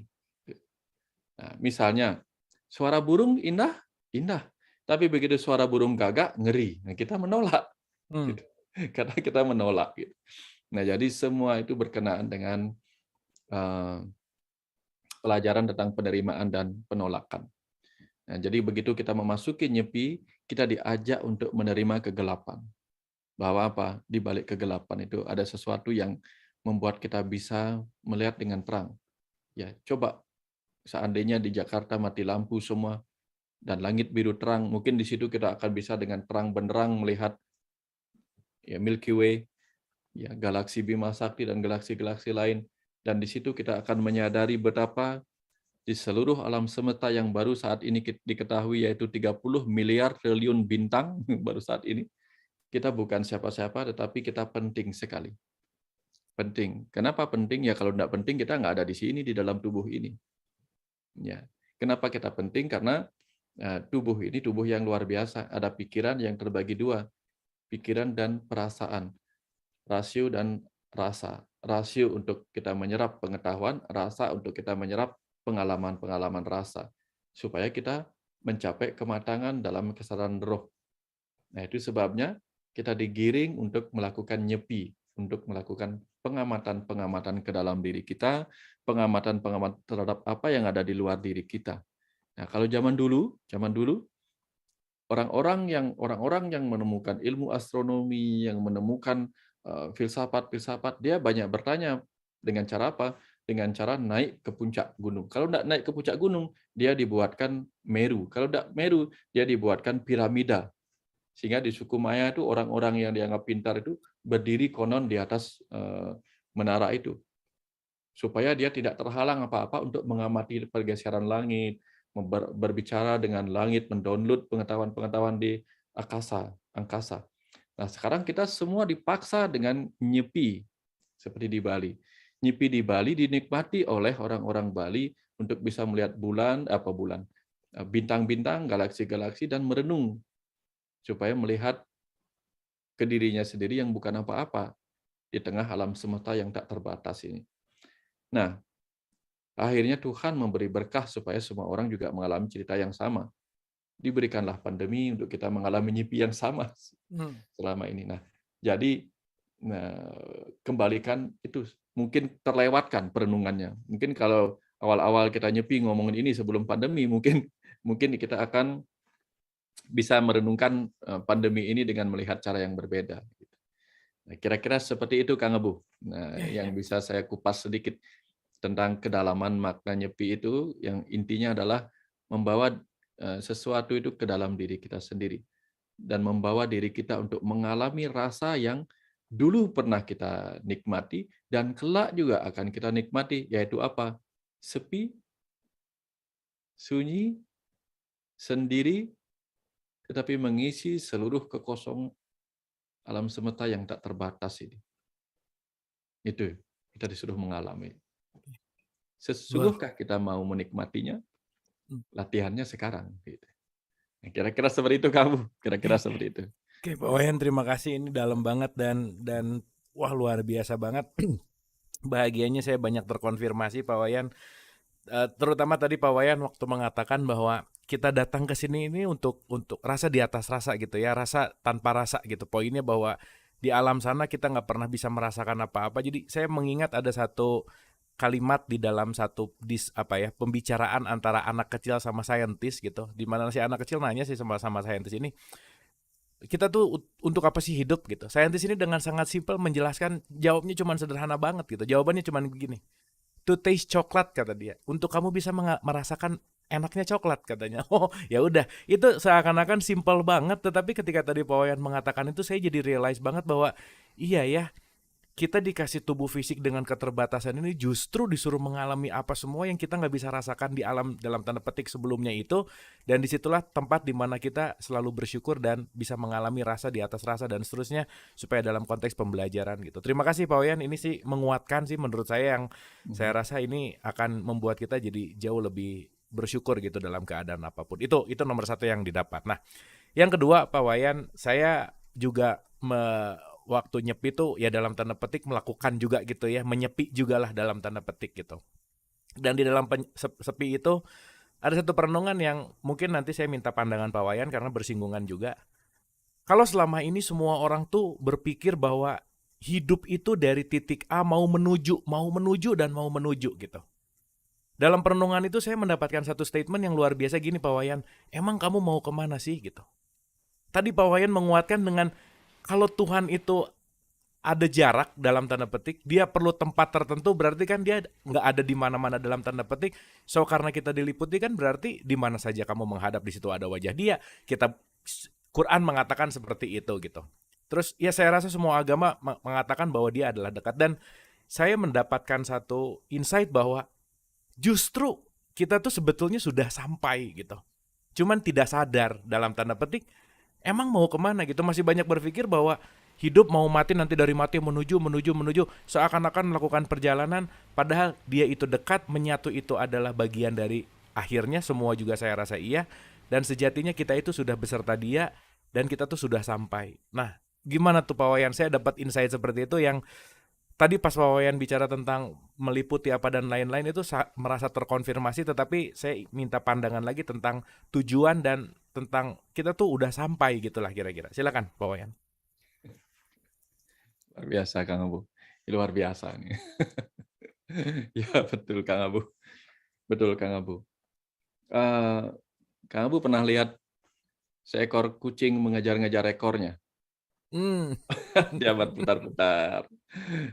Nah, misalnya, suara burung indah, indah. Tapi begitu suara burung gagak, ngeri. Nah, kita menolak. Mmm. Gitu. Karena kita menolak. Gitu. Nah, jadi semua itu berkenaan dengan eh, pelajaran tentang penerimaan dan penolakan. Nah, jadi begitu kita memasuki nyepi, kita diajak untuk menerima kegelapan. Bahwa apa? Di balik kegelapan itu ada sesuatu yang membuat kita bisa melihat dengan terang. Ya, coba seandainya di Jakarta mati lampu semua dan langit biru terang, mungkin di situ kita akan bisa dengan terang benderang melihat ya Milky Way, ya galaksi Bima Sakti dan galaksi-galaksi lain. Dan di situ kita akan menyadari betapa di seluruh alam semesta yang baru saat ini diketahui yaitu 30 miliar triliun bintang baru saat ini, kita bukan siapa-siapa tetapi kita penting sekali. Penting. Kenapa penting? Ya kalau tidak penting kita nggak ada di sini di dalam tubuh ini. Ya. Kenapa kita penting? Karena tubuh ini tubuh yang luar biasa. Ada pikiran yang terbagi dua, pikiran dan perasaan, rasio dan rasa. Rasio untuk kita menyerap pengetahuan, rasa untuk kita menyerap pengalaman-pengalaman rasa, supaya kita mencapai kematangan dalam kesadaran roh. Nah, itu sebabnya kita digiring untuk melakukan nyepi, untuk melakukan pengamatan-pengamatan ke dalam diri kita, pengamatan-pengamatan terhadap apa yang ada di luar diri kita. Nah, kalau zaman dulu orang-orang yang menemukan ilmu astronomi, yang menemukan filsafat-filsafat, dia banyak bertanya dengan cara apa? Dengan cara naik ke puncak gunung. Kalau nggak naik ke puncak gunung, dia dibuatkan Meru. Kalau nggak Meru, dia dibuatkan piramida. Sehingga di suku Maya itu orang-orang yang dianggap pintar itu berdiri konon di atas menara itu. Supaya dia tidak terhalang apa-apa untuk mengamati pergeseran langit, berbicara dengan langit, mendownload pengetahuan-pengetahuan di angkasa. Nah, sekarang kita semua dipaksa dengan nyepi, seperti di Bali. Nyepi di Bali dinikmati oleh orang-orang Bali untuk bisa melihat bintang-bintang, galaksi-galaksi, dan merenung, supaya melihat ke dirinya sendiri yang bukan apa-apa di tengah alam semesta yang tak terbatas ini. Nah, akhirnya Tuhan memberi berkah supaya semua orang juga mengalami cerita yang sama. Diberikanlah pandemi untuk kita mengalami nyepi yang sama Hmm. selama ini. Nah, jadi kembalikan itu mungkin terlewatkan perenungannya. Mungkin kalau awal-awal kita nyepi ngomongin ini sebelum pandemi, mungkin mungkin kita akan bisa merenungkan pandemi ini dengan melihat cara yang berbeda. Nah, kira-kira seperti itu Kang Abu. Nah, Ya, yang ya. bisa saya kupas sedikit tentang kedalaman makna nyepi itu, yang intinya adalah membawa sesuatu itu ke dalam diri kita sendiri dan membawa diri kita untuk mengalami rasa yang dulu pernah kita nikmati dan kelak juga akan kita nikmati, yaitu apa? Sepi, sunyi, sendiri, tetapi mengisi seluruh kekosongan alam semesta yang tak terbatas ini. Itu kita disuruh mengalami. Wah. Sesungguhkah kita mau menikmatinya? Hmm. Latihannya sekarang. Gitu. Nah, kira-kira seperti itu kamu. Kira-kira Oke, seperti itu. oke, Pak Wayan, terima kasih, ini dalam banget dan wah, luar biasa banget. Bahagianya saya banyak terkonfirmasi Pak Wayan. Terutama tadi Pak Wayan waktu mengatakan bahwa kita datang ke sini ini untuk rasa di atas rasa gitu ya, rasa tanpa rasa gitu. Poinnya bahwa di alam sana kita nggak pernah bisa merasakan apa-apa. Jadi saya mengingat ada satu kalimat di dalam satu pembicaraan antara anak kecil sama saintis gitu, di mana si anak kecil nanya sih sama saintis ini, kita tuh untuk apa sih hidup gitu. Saintis ini dengan sangat simpel menjelaskan, jawabnya cuma sederhana banget gitu. Jawabannya cuma begini, to taste coklat kata dia. Untuk kamu bisa merasakan enaknya coklat katanya. Oh, ya udah. Itu seakan-akan simpel banget, tetapi ketika tadi Pak Wayan mengatakan itu saya jadi realize banget bahwa iya ya, kita dikasih tubuh fisik dengan keterbatasan ini justru disuruh mengalami apa semua yang kita nggak bisa rasakan di alam dalam tanda petik sebelumnya itu, dan disitulah tempat dimana kita selalu bersyukur dan bisa mengalami rasa di atas rasa dan seterusnya, supaya dalam konteks pembelajaran gitu. Terima kasih Pak Wayan, ini sih menguatkan sih menurut saya, yang saya Mhm. rasa ini akan membuat kita jadi jauh lebih bersyukur gitu dalam keadaan apapun. Itu nomor satu yang didapat. Nah, yang kedua Pak Wayan, saya juga waktu nyepi tuh ya dalam tanda petik melakukan juga gitu ya, menyepi juga lah dalam tanda petik gitu. Dan di dalam sepi itu ada satu perenungan yang mungkin nanti saya minta pandangan Pak Wayan karena bersinggungan juga. Kalau selama ini semua orang tuh berpikir bahwa hidup itu dari titik A mau menuju dan mau menuju gitu. Dalam perenungan itu saya mendapatkan satu statement yang luar biasa gini Pak Wayan, emang kamu mau kemana sih gitu. Tadi Pak Wayan menguatkan dengan kalau Tuhan itu ada jarak dalam tanda petik, dia perlu tempat tertentu, berarti kan dia nggak ada di mana-mana dalam tanda petik. So karena kita diliputi kan berarti di mana saja kamu menghadap di situ ada wajah dia. Quran mengatakan seperti itu gitu. Terus ya saya rasa semua agama mengatakan bahwa dia adalah dekat, dan saya mendapatkan satu insight bahwa justru kita tuh sebetulnya sudah sampai gitu. Cuman tidak sadar dalam tanda petik, emang mau kemana gitu. Masih banyak berpikir bahwa hidup mau mati, nanti dari mati menuju, seakan-akan melakukan perjalanan, padahal dia itu dekat, menyatu itu adalah bagian dari akhirnya. Semua juga saya rasa iya, dan sejatinya kita itu sudah beserta dia dan kita tuh sudah sampai. Nah, gimana tuh Pak Wayan? Saya dapat insight seperti itu yang tadi pas Pak Wayan bicara tentang meliputi apa dan lain-lain itu merasa terkonfirmasi, tetapi saya minta pandangan lagi tentang tujuan dan tentang kita tuh udah sampai gitulah kira-kira. Silakan Pak Wayan. Luar biasa Kang Abu. Luar biasa nih. Ya betul Kang Abu. Betul Kang Abu. Eh, Kang Abu pernah lihat seekor kucing mengejar-ngejar ekornya? Hmm. Dia berputar-putar.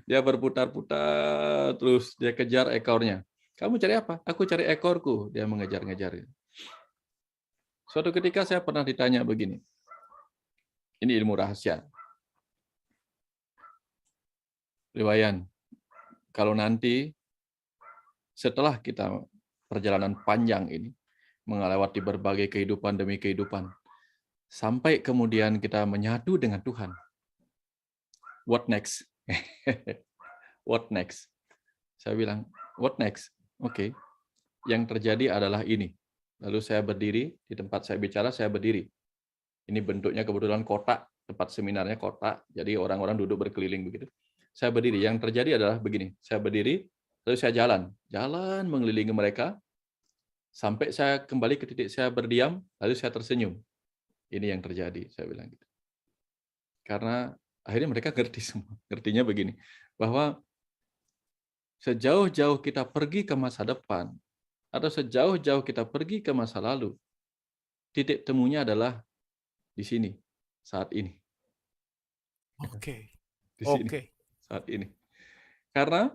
Dia berputar-putar, terus dia kejar ekornya. "Kamu cari apa?" "Aku cari ekorku." Dia mengejar-ngejar. Suatu ketika saya pernah ditanya begini, ini ilmu rahasia. Riwayan, kalau nanti setelah kita perjalanan panjang ini, melewati berbagai kehidupan demi kehidupan, sampai kemudian kita menyatu dengan Tuhan. What next? What next? Saya bilang, what next? Oke. Yang terjadi adalah ini. Lalu saya berdiri, di tempat saya bicara, saya berdiri. Ini bentuknya kebetulan kotak, tempat seminarnya kotak, jadi orang-orang duduk berkeliling begitu. Saya berdiri, yang terjadi adalah begini, saya berdiri, lalu saya jalan mengelilingi mereka, sampai saya kembali ke titik saya berdiam, lalu saya tersenyum. Ini yang terjadi, saya bilang gitu. Karena akhirnya mereka ngerti semua. Ngertinya begini, bahwa sejauh-jauh kita pergi ke masa depan, atau sejauh-jauh kita pergi ke masa lalu, titik temunya adalah di sini, saat ini. Oke. Di sini, Oke. saat ini. Karena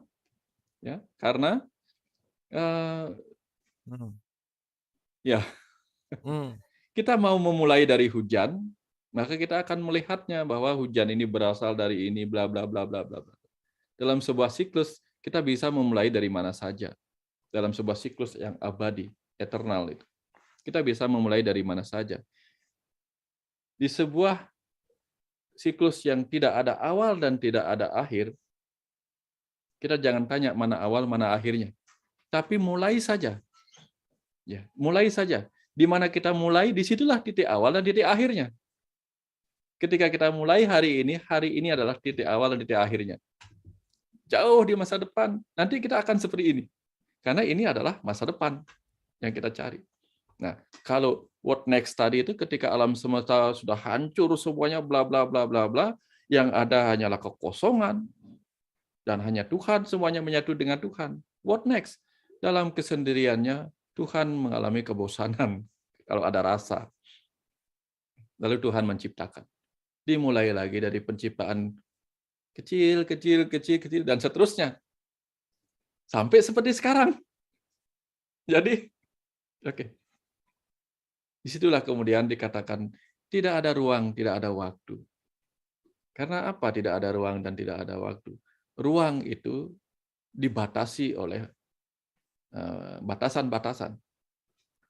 eh, Hmm. ya Hmm. kita mau memulai dari hujan, maka kita akan melihatnya bahwa hujan ini berasal dari ini, bla bla bla bla bla. Dalam sebuah siklus, kita bisa memulai dari mana saja. Dalam sebuah siklus yang abadi, eternal itu. Kita bisa memulai dari mana saja. Di sebuah siklus yang tidak ada awal dan tidak ada akhir, kita jangan tanya mana awal, mana akhirnya. Tapi mulai saja. Ya, mulai saja. Di mana kita mulai, disitulah titik awal dan titik akhirnya. Ketika kita mulai hari ini adalah titik awal dan titik akhirnya. Jauh di masa depan, nanti kita akan seperti ini. Karena ini adalah masa depan yang kita cari. Nah, kalau what next tadi itu ketika alam semesta sudah hancur semuanya bla bla bla bla bla, yang ada hanyalah kekosongan dan hanya Tuhan, semuanya menyatu dengan Tuhan. What next? Dalam kesendiriannya Tuhan mengalami kebosanan kalau ada rasa. Lalu Tuhan menciptakan. Dimulai lagi dari penciptaan kecil, kecil, kecil, kecil, dan seterusnya. Sampai seperti sekarang. Jadi, oke. Disitulah kemudian dikatakan, tidak ada ruang, tidak ada waktu. Karena apa tidak ada ruang dan tidak ada waktu? Ruang itu dibatasi oleh batasan-batasan.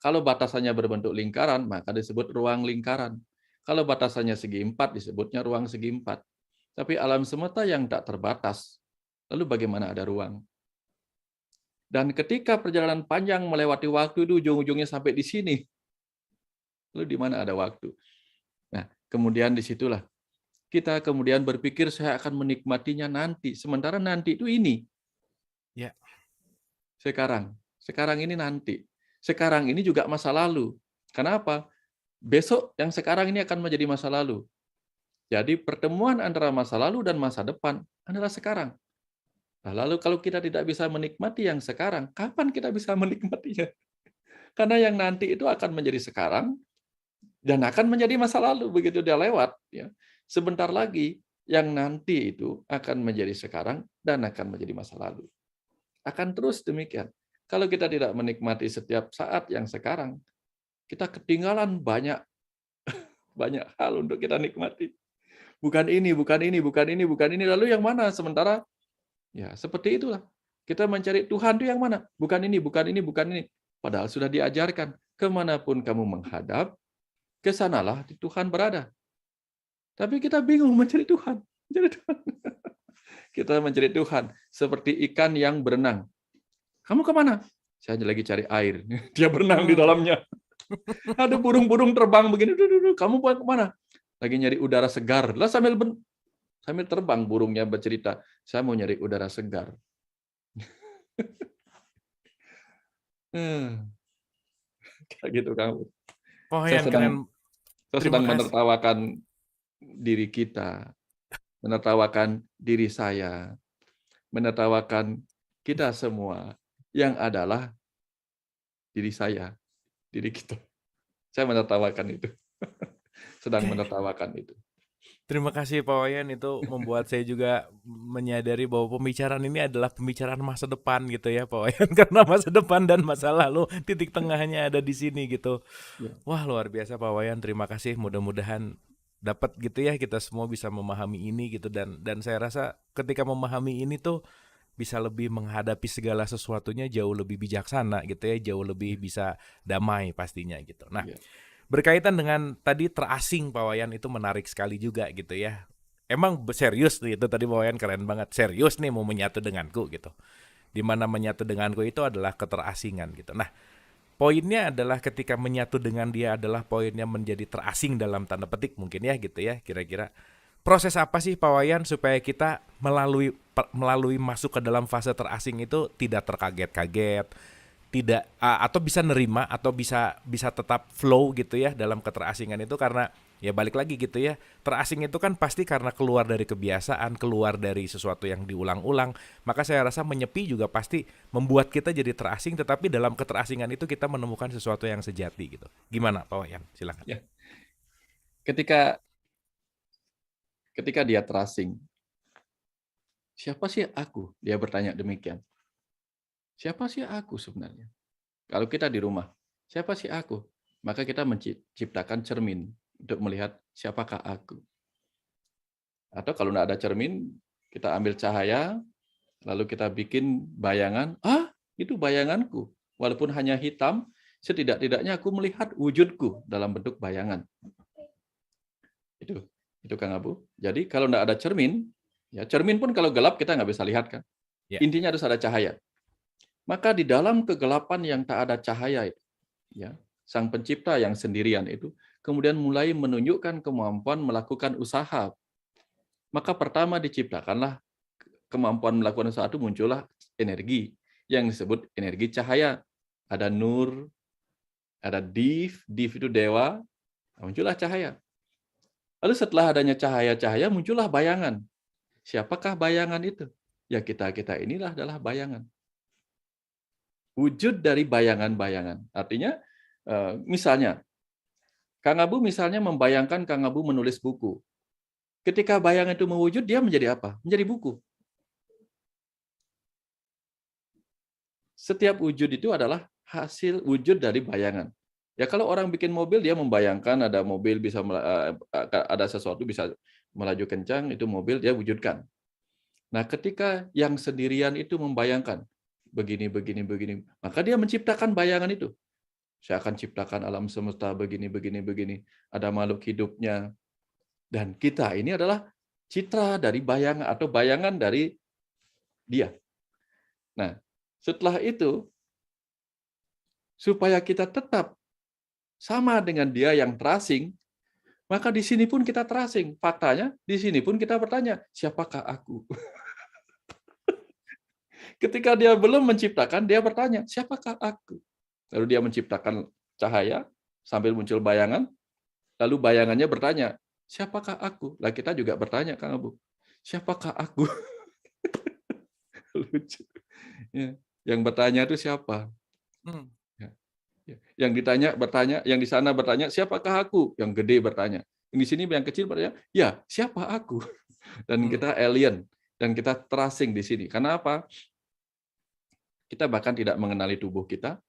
Kalau batasannya berbentuk lingkaran, maka disebut ruang lingkaran. Kalau batasannya segi empat, disebutnya ruang segi empat. Tapi alam semesta yang tak terbatas, lalu bagaimana ada ruang? Dan ketika perjalanan panjang melewati waktu itu, ujung-ujungnya sampai di sini, lalu di mana ada waktu? Nah, kemudian disitulah kita kemudian berpikir saya akan menikmatinya nanti. Sementara nanti itu ini. Ya. Sekarang ini nanti. Sekarang ini juga masa lalu. Kenapa? Besok yang sekarang ini akan menjadi masa lalu. Jadi pertemuan antara masa lalu dan masa depan adalah sekarang. Nah, lalu kalau kita tidak bisa menikmati yang sekarang, kapan kita bisa menikmatinya? Karena yang nanti itu akan menjadi sekarang dan akan menjadi masa lalu begitu dia lewat. Ya. Sebentar lagi yang nanti itu akan menjadi sekarang dan akan menjadi masa lalu. Akan terus demikian. Kalau kita tidak menikmati setiap saat yang sekarang, kita ketinggalan banyak banyak hal untuk kita nikmati. Bukan ini, bukan ini, bukan ini, bukan ini. Lalu yang mana? Sementara ya seperti itulah. Kita mencari Tuhan itu yang mana? Bukan ini, bukan ini, bukan ini. Padahal sudah diajarkan, kemanapun kamu menghadap, kesanalah Tuhan berada. Tapi kita bingung mencari Tuhan. Mencari Tuhan. Kita mencari Tuhan seperti ikan yang berenang. Kamu kemana? Saya lagi cari air. Dia berenang di dalamnya. Ada burung-burung terbang begini. Kamu kemana? Lagi nyari udara segar. Lah sambil terbang burungnya bercerita. Saya mau nyari udara segar. Kayak gitu kamu. Oh, Saya Yan, sedang keren. saya Terima sedang kasih. menertawakan diri kita, menertawakan diri saya, menertawakan kita semua yang adalah diri saya, diri kita. Saya menertawakan itu. Sedang Oke. menertawakan itu. Terima kasih Pak Wayan, itu membuat saya juga menyadari bahwa pembicaraan ini adalah pembicaraan masa depan gitu ya Pak Wayan, karena masa depan dan masa lalu titik tengahnya ada di sini gitu. Ya, Wah luar biasa Pak Wayan, terima kasih. Mudah-mudahan dapat gitu ya, kita semua bisa memahami ini gitu, dan saya rasa ketika memahami ini tuh bisa lebih menghadapi segala sesuatunya jauh lebih bijaksana gitu ya, jauh lebih ya, bisa damai pastinya gitu. Nah, ya, berkaitan dengan tadi terasing Pak Wayan, itu menarik sekali juga gitu ya. Emang serius nih itu tadi Pak Wayan, keren banget. Serius nih mau menyatu denganku gitu. Dimana menyatu denganku itu adalah keterasingan gitu. Nah, poinnya adalah ketika menyatu dengan dia adalah poinnya menjadi terasing dalam tanda petik mungkin ya gitu ya kira-kira. Proses apa sih Pak Wayan supaya kita melalui masuk ke dalam fase terasing itu tidak terkaget-kaget, tidak atau bisa nerima atau bisa bisa tetap flow gitu ya dalam keterasingan itu, karena ya balik lagi gitu ya, terasing itu kan pasti karena keluar dari kebiasaan, keluar dari sesuatu yang diulang-ulang, maka saya rasa menyepi juga pasti membuat kita jadi terasing, tetapi dalam keterasingan itu kita menemukan sesuatu yang sejati gitu. Gimana Pak Wayan, silakan. ya. Ketika ketika dia terasing, siapa sih aku? Dia bertanya demikian. Siapa sih aku sebenarnya? Kalau kita di rumah, siapa sih aku? Maka kita menciptakan cermin untuk melihat siapakah aku. Atau kalau tidak ada cermin, kita ambil cahaya, lalu kita bikin bayangan, itu bayanganku. Walaupun hanya hitam, setidak-tidaknya aku melihat wujudku dalam bentuk bayangan. Itu Kang Abu. Jadi kalau tidak ada cermin, ya cermin pun kalau gelap kita nggak bisa lihat kan. Ya. Intinya harus ada cahaya. Maka di dalam kegelapan yang tak ada cahaya itu, ya, Sang Pencipta yang sendirian itu kemudian mulai menunjukkan kemampuan melakukan usaha. Maka pertama diciptakanlah kemampuan melakukan usaha itu, muncullah energi yang disebut energi cahaya. Ada nur, ada div itu dewa, muncullah cahaya. Lalu setelah adanya cahaya-cahaya muncullah bayangan. Siapakah bayangan itu? Ya kita-kita inilah adalah bayangan. Wujud dari bayangan-bayangan. Artinya, misalnya, Kang Abu misalnya membayangkan Kang Abu menulis buku. Ketika bayangan itu mewujud, dia menjadi apa? Menjadi buku. Setiap wujud itu adalah hasil wujud dari bayangan. Ya kalau orang bikin mobil, dia membayangkan ada mobil bisa ada sesuatu bisa melaju kencang, itu mobil dia wujudkan. Nah, ketika yang sendirian itu membayangkan begini, begini, begini, maka dia menciptakan bayangan itu. Saya akan ciptakan alam semesta begini, begini, begini. Ada makhluk hidupnya. Dan kita ini adalah citra dari bayangan atau bayangan dari dia. Nah, setelah itu, supaya kita tetap sama dengan dia yang terasing, maka di sini pun kita terasing. Faktanya, di sini pun kita bertanya, siapakah aku? Ketika dia belum menciptakan, dia bertanya, siapakah aku? Lalu dia menciptakan cahaya, sambil muncul bayangan, lalu bayangannya bertanya, siapakah aku? Lah kita juga bertanya, Kang Abu, siapakah aku? Lucu. Ya. Yang bertanya itu siapa? Hmm. Ya. Yang ditanya bertanya, yang di sana bertanya, siapakah aku? Yang gede bertanya. Yang di sini yang kecil bertanya, ya siapa aku? Dan Hmm. kita alien, dan kita terasing di sini. Karena apa? Kita bahkan tidak mengenali tubuh kita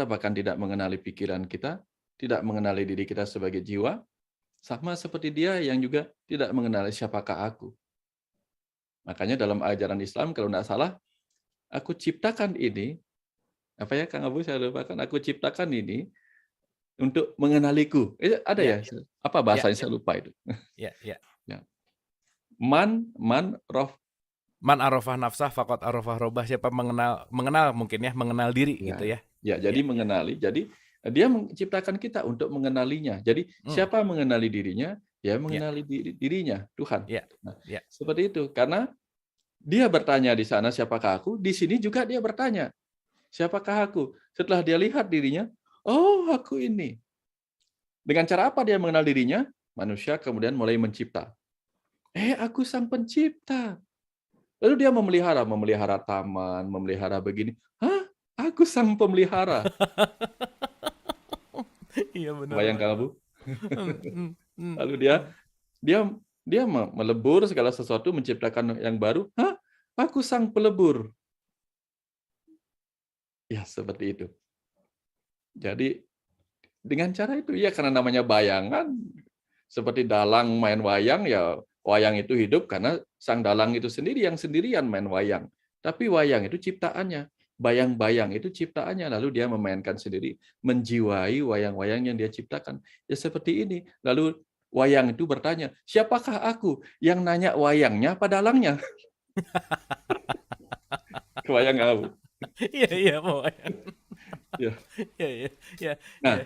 bahkan tidak mengenali pikiran kita, tidak mengenali diri kita sebagai jiwa, sama seperti dia yang juga tidak mengenali siapakah aku. Makanya dalam ajaran Islam, kalau tidak salah, aku ciptakan ini, apa ya Kang Abu, saya lupakan, aku ciptakan ini untuk mengenaliku. Ada Ya, ya? Apa ya, bahasanya, ya, saya lupa itu. ya, ya. Ya. Man, roh. Man arafah nafsah fakot arafah robah, siapa mengenal mengenal mungkin ya, mengenal diri gitu Ya, ya. ya, Ya, jadi mengenali. Jadi dia menciptakan kita untuk mengenalinya. Jadi hmm, siapa mengenali dirinya? Ya ya, mengenali dirinya, Tuhan. ya, Nah, ya. seperti itu. Karena dia bertanya di sana, siapakah aku? Di sini juga dia bertanya, siapakah aku? Setelah dia lihat dirinya, oh aku ini. Dengan cara apa dia mengenal dirinya? Manusia kemudian mulai mencipta. Aku sang pencipta. Lalu dia memelihara taman, memelihara begini. Hah? Aku sang pemelihara. Iya benar Bayang benar. kamu? Hmm, hmm, hmm, Lalu dia hmm. dia Dia melebur segala sesuatu, menciptakan yang baru. Hah? Aku sang pelebur. Ya, seperti itu. Jadi dengan cara itu, ya karena namanya bayangan, seperti dalang main wayang, ya wayang itu hidup karena sang dalang itu sendiri yang sendirian main wayang. Tapi wayang itu ciptaannya, bayang-bayang itu ciptaannya, lalu dia memainkan sendiri, menjiwai wayang-wayang yang dia ciptakan. Ya seperti ini. Lalu wayang itu bertanya, siapakah aku? Yang nanya wayangnya apa dalangnya? Kebayang nggak, Bu? Iya, iya, Wayan. Ya. Iya, iya, iya, iya. Nah,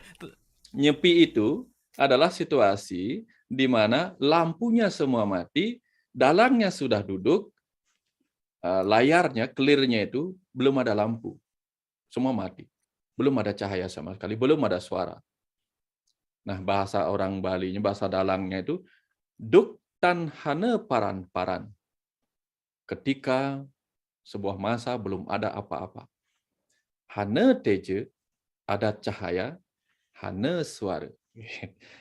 nyepi itu adalah situasi di mana lampunya semua mati, dalangnya sudah duduk, layarnya, clear-nya itu belum ada lampu, semua mati. Belum ada cahaya sama sekali, belum ada suara. Nah, bahasa orang Balinya, bahasa dalangnya itu, duk tan hane paran-paran. Ketika sebuah masa belum ada apa-apa. Hane teje, ada cahaya, hane suara.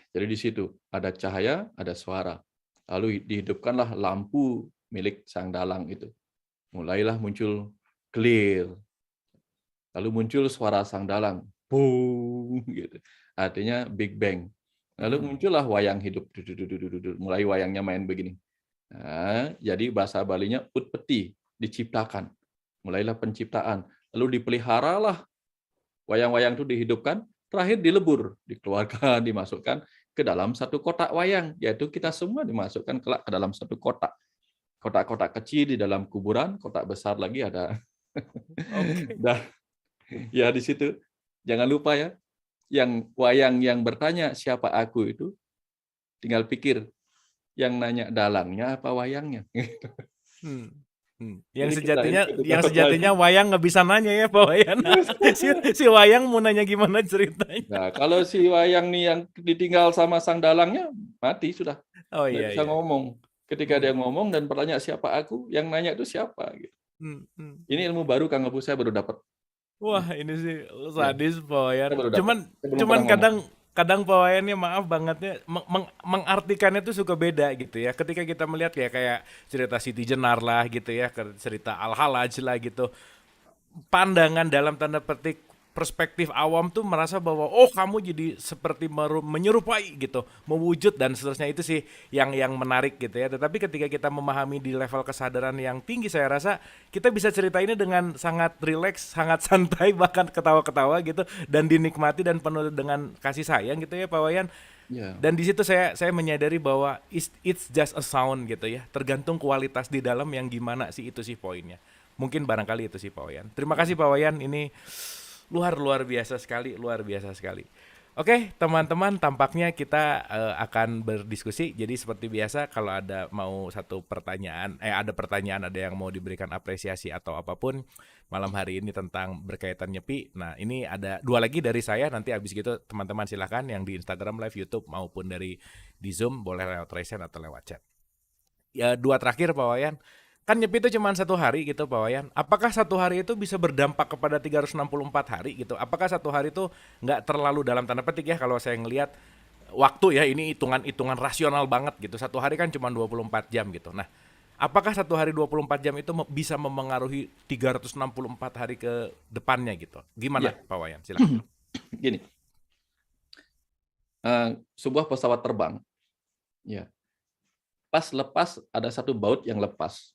Jadi di situ ada cahaya, ada suara. Lalu dihidupkanlah lampu milik sang dalang itu. Mulailah muncul clear. Lalu muncul suara sang dalang. Boom gitu. Artinya Big Bang. Lalu muncullah wayang hidup. Mulai wayangnya main begini. Nah, jadi bahasa Balinya utpeti, diciptakan. Mulailah penciptaan. Lalu dipeliharalah wayang-wayang itu dihidupkan, terakhir dilebur, dikeluarkan, dimasukkan ke dalam satu kotak wayang, yaitu kita semua dimasukkan kelak ke dalam satu kotak. Kotak-kotak kecil di dalam kuburan, kotak besar lagi ada. Oke. Dan ya di situ jangan lupa ya, yang wayang yang bertanya siapa aku itu, tinggal pikir yang nanya dalangnya apa wayangnya. Hmm. Jadi kita ini Yang ketika sejatinya Wayang nggak bisa nanya ya, Pak Wayan. Si Wayang mau nanya gimana ceritanya. nah, kalau si wayang nih yang ditinggal sama sang dalangnya mati sudah, Oh, nggak iya, bisa iya. ngomong. Ketika dia ngomong dan bertanya siapa aku, yang nanya itu siapa gitu. Hmm, hmm. Ini ilmu baru Kang Abu, saya baru dapat. Wah, ini sih Ya, sadis Pak Wayan. saya baru dapat. Cuman Saya belum cuman pernah ngomong. kadang kadang Pak Wayan ya maaf bangetnya mengartikannya tuh suka beda gitu ya. Ketika kita melihat ya kayak cerita Siti Jenar lah gitu ya, cerita Al-Halaj lah gitu. Pandangan dalam tanda petik perspektif awam tuh merasa bahwa oh kamu jadi seperti menyerupai gitu, mewujud dan seterusnya itu sih yang menarik gitu ya. Tetapi ketika kita memahami di level kesadaran yang tinggi, saya rasa kita bisa cerita ini dengan sangat rileks, sangat santai, bahkan ketawa-ketawa gitu dan dinikmati dan penuh dengan kasih sayang gitu ya Pak Wayan. Ya, Dan di situ saya menyadari bahwa it's just a sound gitu ya. Tergantung kualitas di dalam yang gimana sih, itu sih poinnya. Mungkin barangkali itu sih Pak Wayan. Terima kasih Pak Wayan, ini luar biasa sekali, luar biasa sekali. Oke, teman-teman, tampaknya kita akan berdiskusi. Jadi seperti biasa, kalau ada mau satu pertanyaan, ada pertanyaan, ada yang mau diberikan apresiasi atau apapun malam hari ini tentang berkaitan nyepi. Nah, ini ada dua lagi dari saya. Nanti habis gitu teman-teman silakan yang di Instagram Live, YouTube maupun di Zoom boleh lewat Resen atau lewat chat. Ya, dua terakhir Pak Wayan. Kan nyepi itu cuma satu hari gitu Pak Wayan. Apakah satu hari itu bisa berdampak kepada 364 hari gitu? Apakah satu hari itu nggak terlalu dalam tanda petik ya kalau saya ngelihat waktu ya, ini hitungan-hitungan rasional banget gitu. Satu hari kan cuma 24 jam gitu. Nah, apakah satu hari 24 jam itu bisa memengaruhi 364 hari ke depannya gitu? Gimana ya. Pak Wayan? Silakan. Gini, sebuah pesawat terbang, ya, pas lepas ada satu baut yang lepas.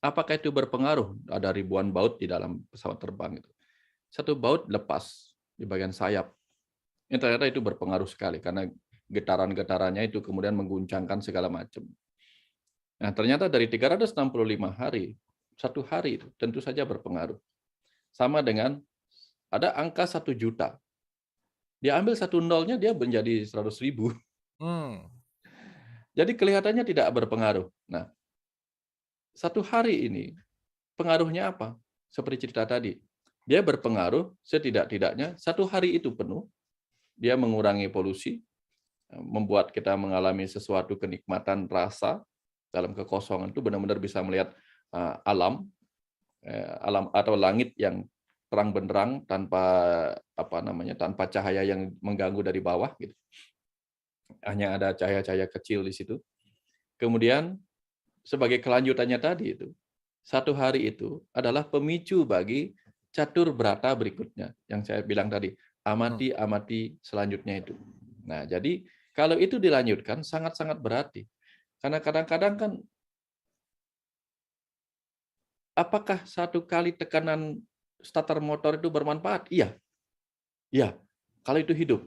Apakah itu berpengaruh? Ada ribuan baut di dalam pesawat terbang itu. Satu baut lepas di bagian sayap. Ini ternyata itu berpengaruh sekali karena getaran-getarannya itu kemudian mengguncangkan segala macam. Nah, ternyata dari 365 hari, satu hari itu tentu saja berpengaruh. Sama dengan ada angka 1 juta. Dia ambil satu nolnya, dia menjadi 100.000. Hmm. Jadi kelihatannya tidak berpengaruh. Nah, satu hari ini pengaruhnya apa? Seperti cerita tadi, dia berpengaruh setidak-tidaknya satu hari itu penuh, dia mengurangi polusi, membuat kita mengalami sesuatu kenikmatan rasa dalam kekosongan itu benar-benar bisa melihat alam atau langit yang terang benderang tanpa tanpa cahaya yang mengganggu dari bawah gitu. Hanya ada cahaya-cahaya kecil di situ. Kemudian sebagai kelanjutannya tadi itu, satu hari itu adalah pemicu bagi catur berata berikutnya yang saya bilang tadi, amati selanjutnya itu. Nah, jadi kalau itu dilanjutkan sangat-sangat berarti. Karena kadang-kadang kan apakah satu kali tekanan starter motor itu bermanfaat? Iya, iya. Kalau itu hidup.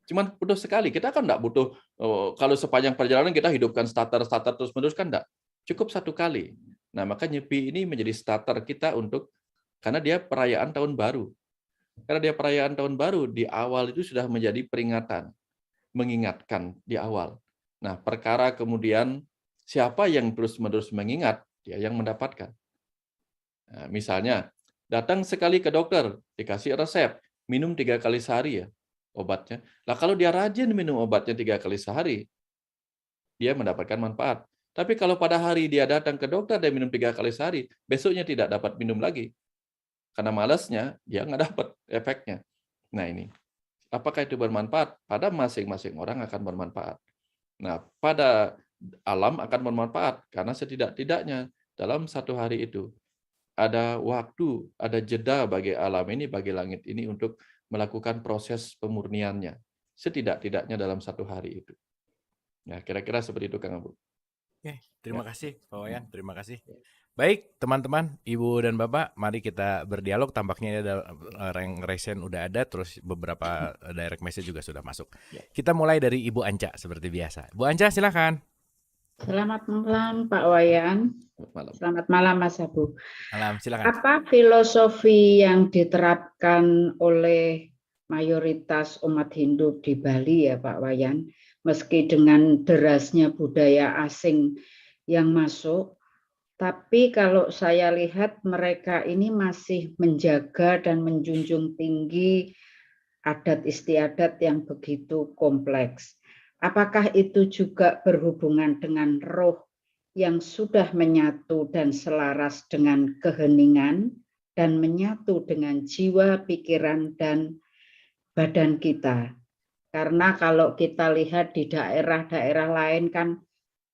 Cuman butuh sekali. Kita kan nggak butuh kalau sepanjang perjalanan kita hidupkan starter terus-menerus kan nggak. Cukup satu kali. Nah, maka Nyepi ini menjadi starter kita untuk karena dia perayaan tahun baru. Karena dia perayaan tahun baru, di awal itu sudah menjadi peringatan, mengingatkan di awal. Nah, perkara kemudian siapa yang terus-menerus mengingat, dia yang mendapatkan. Nah, misalnya, datang sekali ke dokter, dikasih resep, minum 3 kali sehari ya obatnya. Nah, kalau dia rajin minum obatnya 3 kali sehari, dia mendapatkan manfaat. Tapi kalau pada hari dia datang ke dokter dan minum 3 kali sehari, besoknya tidak dapat minum lagi. Karena malasnya, dia nggak dapat efeknya. Nah ini, apakah itu bermanfaat? Pada masing-masing orang akan bermanfaat. Nah, pada alam akan bermanfaat, karena setidak-tidaknya dalam satu hari itu, ada waktu, ada jeda bagi alam ini, bagi langit ini untuk melakukan proses pemurniannya. Setidak-tidaknya dalam satu hari itu. Ya, kira-kira seperti itu, Kang Abu. Oke, Ya. terima kasih Pak Wayan, terima kasih. Baik, teman-teman, Ibu dan Bapak, mari kita berdialog. Tampaknya ada rank resen udah ada, terus beberapa direct message juga sudah masuk. Ya. Kita mulai dari Ibu Anca seperti biasa. Bu Anca, silakan. Selamat malam Pak Wayan. Malam. Selamat malam Mas Abu. Malam, silakan. Apa filosofi yang diterapkan oleh mayoritas umat Hindu di Bali ya Pak Wayan? Meski dengan derasnya budaya asing yang masuk, tapi kalau saya lihat mereka ini masih menjaga dan menjunjung tinggi adat istiadat yang begitu kompleks. Apakah itu juga berhubungan dengan roh yang sudah menyatu dan selaras dengan keheningan dan menyatu dengan jiwa, pikiran, dan badan kita? Karena kalau kita lihat di daerah-daerah lain kan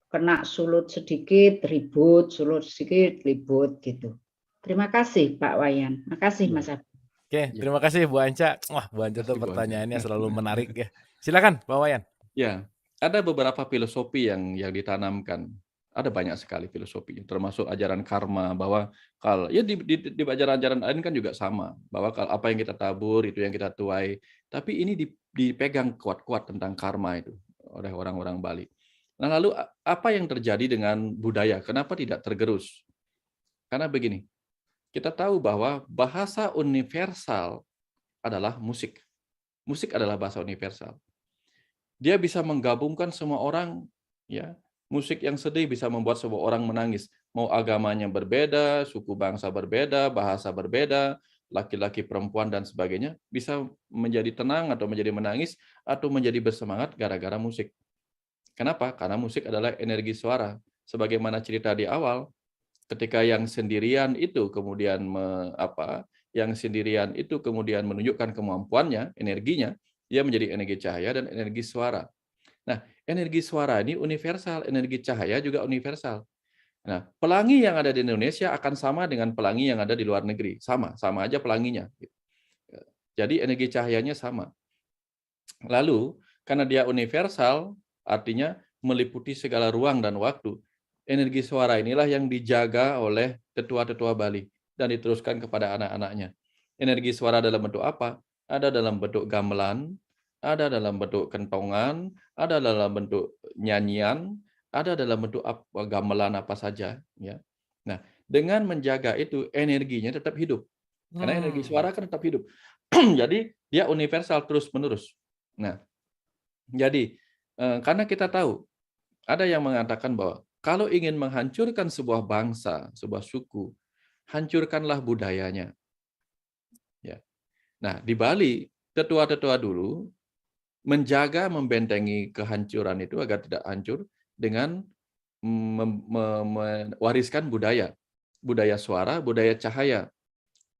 kena sulut sedikit, ribut, sulut sedikit, ribut gitu. Terima kasih Pak Wayan. Makasih Mas Abu. Oke, terima kasih Bu Anca. Wah, Bu Anca tuh pertanyaannya selalu menarik ya. Silakan Pak Wayan. Ya, ada beberapa filosofi yang ditanamkan. Ada banyak sekali filosofi, termasuk ajaran karma bahwa kalau ya di ajaran-ajaran lain kan juga sama, bahwa kalau apa yang kita tabur itu yang kita tuai. Tapi ini dipegang kuat-kuat tentang karma itu oleh orang-orang Bali. Nah, lalu apa yang terjadi dengan budaya? Kenapa tidak tergerus? Karena begini, kita tahu bahwa bahasa universal adalah musik. Musik adalah bahasa universal. Dia bisa menggabungkan semua orang, ya. Musik yang sedih bisa membuat semua orang menangis. Mau agamanya berbeda, suku bangsa berbeda, bahasa berbeda, laki-laki, perempuan, dan sebagainya, bisa menjadi tenang atau menjadi menangis atau menjadi bersemangat gara-gara musik. Kenapa? Karena musik adalah energi suara. Sebagaimana cerita di awal, ketika yang sendirian itu kemudian menunjukkan kemampuannya, energinya, dia menjadi energi cahaya dan energi suara. Nah, energi suara ini universal, energi cahaya juga universal. Nah, pelangi yang ada di Indonesia akan sama dengan pelangi yang ada di luar negeri, sama aja pelanginya. Jadi energi cahayanya sama. Lalu, karena dia universal, artinya meliputi segala ruang dan waktu. Energi suara inilah yang dijaga oleh tetua-tetua Bali dan diteruskan kepada anak-anaknya. Energi suara dalam bentuk apa? Ada dalam bentuk gamelan, ada dalam bentuk kentongan, ada dalam bentuk nyanyian, ada dalam bentuk gamelan apa saja, ya. Nah, dengan menjaga itu energinya tetap hidup. Karena energi suara kan tetap hidup. Jadi dia universal terus-menerus. Nah, jadi karena kita tahu ada yang mengatakan bahwa kalau ingin menghancurkan sebuah bangsa, sebuah suku, hancurkanlah budayanya. Ya. Nah, di Bali, tetua-tetua dulu menjaga, membentengi kehancuran itu agar tidak hancur dengan mewariskan budaya. Budaya suara, budaya cahaya.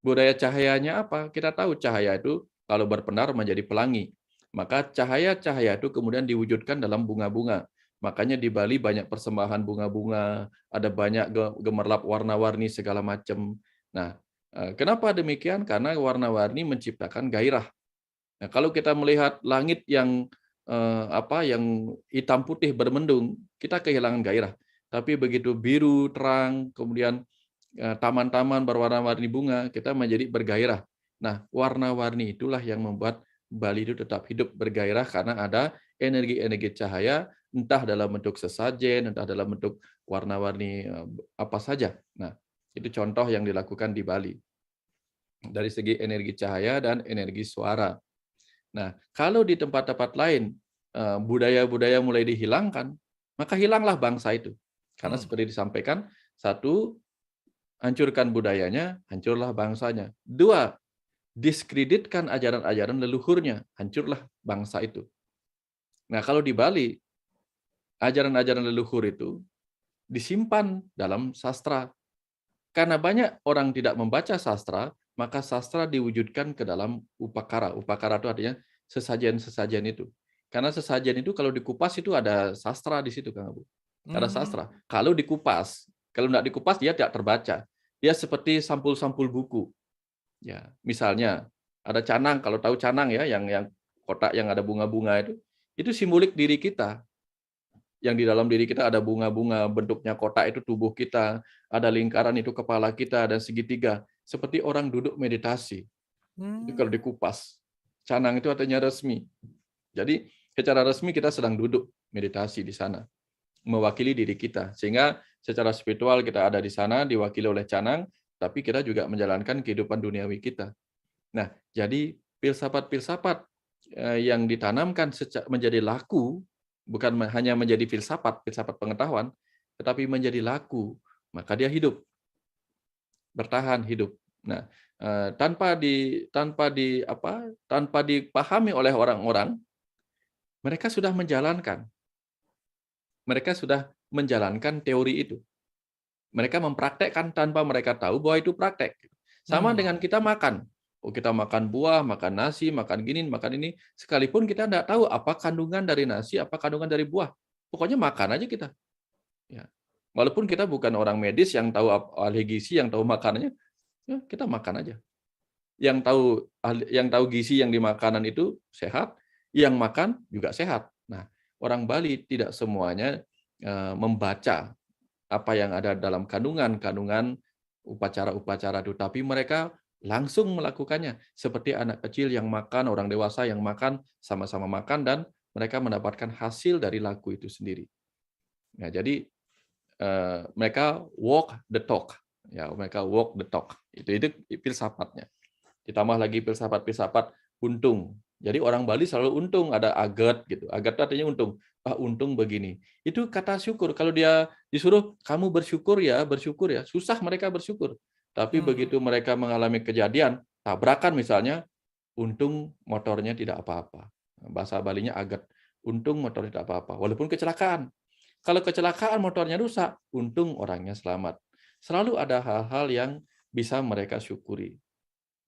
Budaya cahayanya apa? Kita tahu cahaya itu kalau berpenar menjadi pelangi. Maka cahaya-cahaya itu kemudian diwujudkan dalam bunga-bunga. Makanya di Bali banyak persembahan bunga-bunga, ada banyak gemerlap warna-warni segala macam. Nah, kenapa demikian? Karena warna-warni menciptakan gairah. Nah, kalau kita melihat langit yang yang hitam putih bermendung, kita kehilangan gairah. Tapi begitu biru terang, kemudian taman-taman berwarna-warni bunga, kita menjadi bergairah. Nah, warna-warni itulah yang membuat Bali itu tetap hidup bergairah karena ada energi-energi cahaya, entah dalam bentuk sesajen, entah dalam bentuk warna-warni apa saja. Nah, itu contoh yang dilakukan di Bali. Dari segi energi cahaya dan energi suara. Nah, kalau di tempat-tempat lain budaya-budaya mulai dihilangkan, maka hilanglah bangsa itu. Karena seperti disampaikan, satu, hancurkan budayanya, hancurlah bangsanya. Dua, diskreditkan ajaran-ajaran leluhurnya, hancurlah bangsa itu. Nah, kalau di Bali, ajaran-ajaran leluhur itu disimpan dalam sastra. Karena banyak orang tidak membaca sastra, maka sastra diwujudkan ke dalam upakara. Upakara itu artinya sesajen-sesajen itu. Karena sesajen itu kalau dikupas itu ada sastra di situ, Kang Abu. Ada sastra. Kalau dikupas, kalau tidak dikupas dia tidak terbaca. Dia seperti sampul-sampul buku. Ya, misalnya ada canang, kalau tahu canang ya, yang kotak yang ada bunga-bunga itu simbolik diri kita. Yang di dalam diri kita ada bunga-bunga, bentuknya kotak itu tubuh kita, ada lingkaran itu kepala kita, dan segitiga. Seperti orang duduk meditasi. Itu kalau dikupas. Canang itu artinya resmi. Jadi secara resmi kita sedang duduk meditasi di sana. Mewakili diri kita. Sehingga secara spiritual kita ada di sana, diwakili oleh canang, tapi kita juga menjalankan kehidupan duniawi kita. Nah, jadi filsafat-filsafat yang ditanamkan menjadi laku, bukan hanya menjadi filsafat pengetahuan, tetapi menjadi laku, maka dia hidup, bertahan hidup. Nah, tanpa dipahami oleh orang-orang, mereka sudah menjalankan teori itu. Mereka mempraktekkan tanpa mereka tahu bahwa itu praktek. Sama dengan kita makan. Kita makan buah, makan nasi, makan gini, makan ini. Sekalipun kita tidak tahu apa kandungan dari nasi, apa kandungan dari buah. Pokoknya makan aja kita. Ya. Walaupun kita bukan orang medis yang tahu ahli gizi, yang tahu makanannya, ya kita makan aja. Yang tahu gizi yang di makanan itu sehat, yang makan juga sehat. Nah, orang Bali tidak semuanya membaca apa yang ada dalam kandungan upacara-upacara itu, tapi mereka langsung melakukannya seperti anak kecil yang makan, orang dewasa yang makan, sama-sama makan, dan mereka mendapatkan hasil dari laku itu sendiri. Nah, jadi mereka walk the talk, ya, mereka walk the talk. Itu filsafatnya. Ditambah lagi filsafat untung. Jadi orang Bali selalu untung, ada agat gitu. Agat itu artinya untung. Untung begini. Itu kata syukur. Kalau dia disuruh kamu bersyukur ya, susah mereka bersyukur. Tapi begitu mereka mengalami kejadian, tabrakan misalnya, untung motornya tidak apa-apa. Bahasa Balinya agat. Untung motornya tidak apa-apa. Walaupun kecelakaan. Kalau kecelakaan motornya rusak, untung orangnya selamat. Selalu ada hal-hal yang bisa mereka syukuri.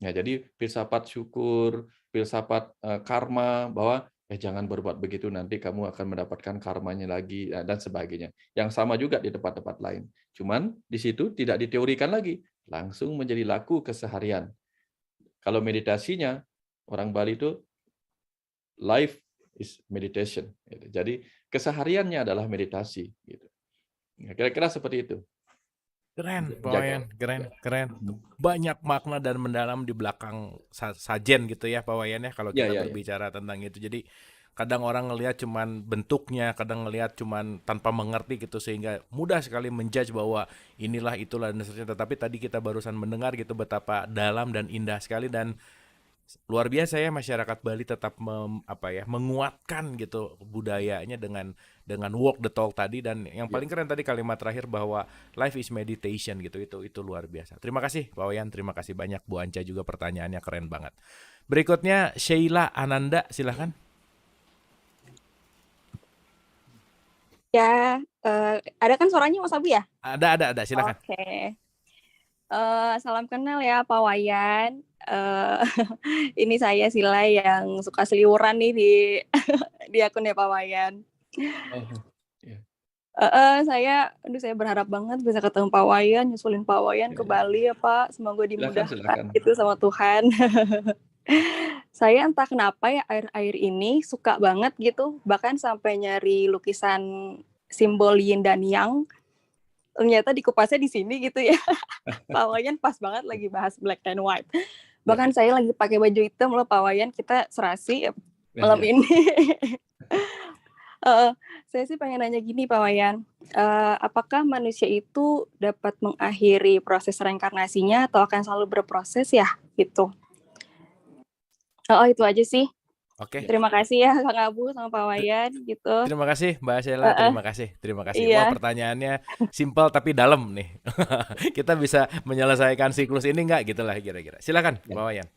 Ya, jadi filsafat syukur, filsafat karma, bahwa jangan berbuat begitu, nanti kamu akan mendapatkan karmanya lagi, dan sebagainya. Yang sama juga di tempat-tempat lain. Cuman di situ tidak diteorikan lagi, langsung menjadi laku keseharian. Kalau meditasinya, orang Bali itu life is meditation. Jadi kesehariannya adalah meditasi. Kira-kira seperti itu. Keren, Pak Wayan, keren. Banyak makna dan mendalam di belakang sajen gitu ya, Pak Wayan ya, kalau kita berbicara tentang itu. Jadi kadang orang ngelihat cuman bentuknya, kadang ngelihat cuman tanpa mengerti gitu, sehingga mudah sekali menjudge bahwa inilah itulah dan seterusnya. Tetapi tadi kita barusan mendengar gitu betapa dalam dan indah sekali, dan luar biasa ya masyarakat Bali tetap menguatkan gitu budayanya dengan walk the talk tadi. Dan yang paling keren tadi kalimat terakhir bahwa life is meditation gitu, itu luar biasa. Terima kasih Pak Wayan, terima kasih banyak. Bu Anca juga pertanyaannya keren banget. Berikutnya Sheila Ananda, silahkan. Ya, ada kan suaranya Mas Abu ya? Ada, silahkan. Oke. Salam kenal ya Pak Wayan. Ini saya Sila yang suka seliuran nih di akunnya Pak Wayan. Saya berharap banget bisa ketemu Pak Wayan, nyusulin Pak Wayan ke Bali ya Pak. Semoga dimudahkan itu sama Tuhan. Saya entah kenapa ya akhir-akhir ini suka banget gitu, bahkan sampai nyari lukisan simbol Yin dan Yang. Ternyata dikupasnya di sini gitu ya. Pak Wayan pas banget lagi bahas black and white. Bahkan saya lagi pakai baju hitam loh Pak Wayan, kita serasi malam ini. Saya sih pengen nanya gini Pak Wayan, apakah manusia itu dapat mengakhiri proses reinkarnasinya atau akan selalu berproses ya gitu? Itu aja sih. Oke. Terima kasih ya Kang Abu sama Pak Wayan gitu. Terima kasih Mbak Sheila, terima kasih. Iya. Wah, pertanyaannya simpel tapi dalam nih. Kita bisa menyelesaikan siklus ini nggak gitu lah kira-kira. Silakan Pak Wayan.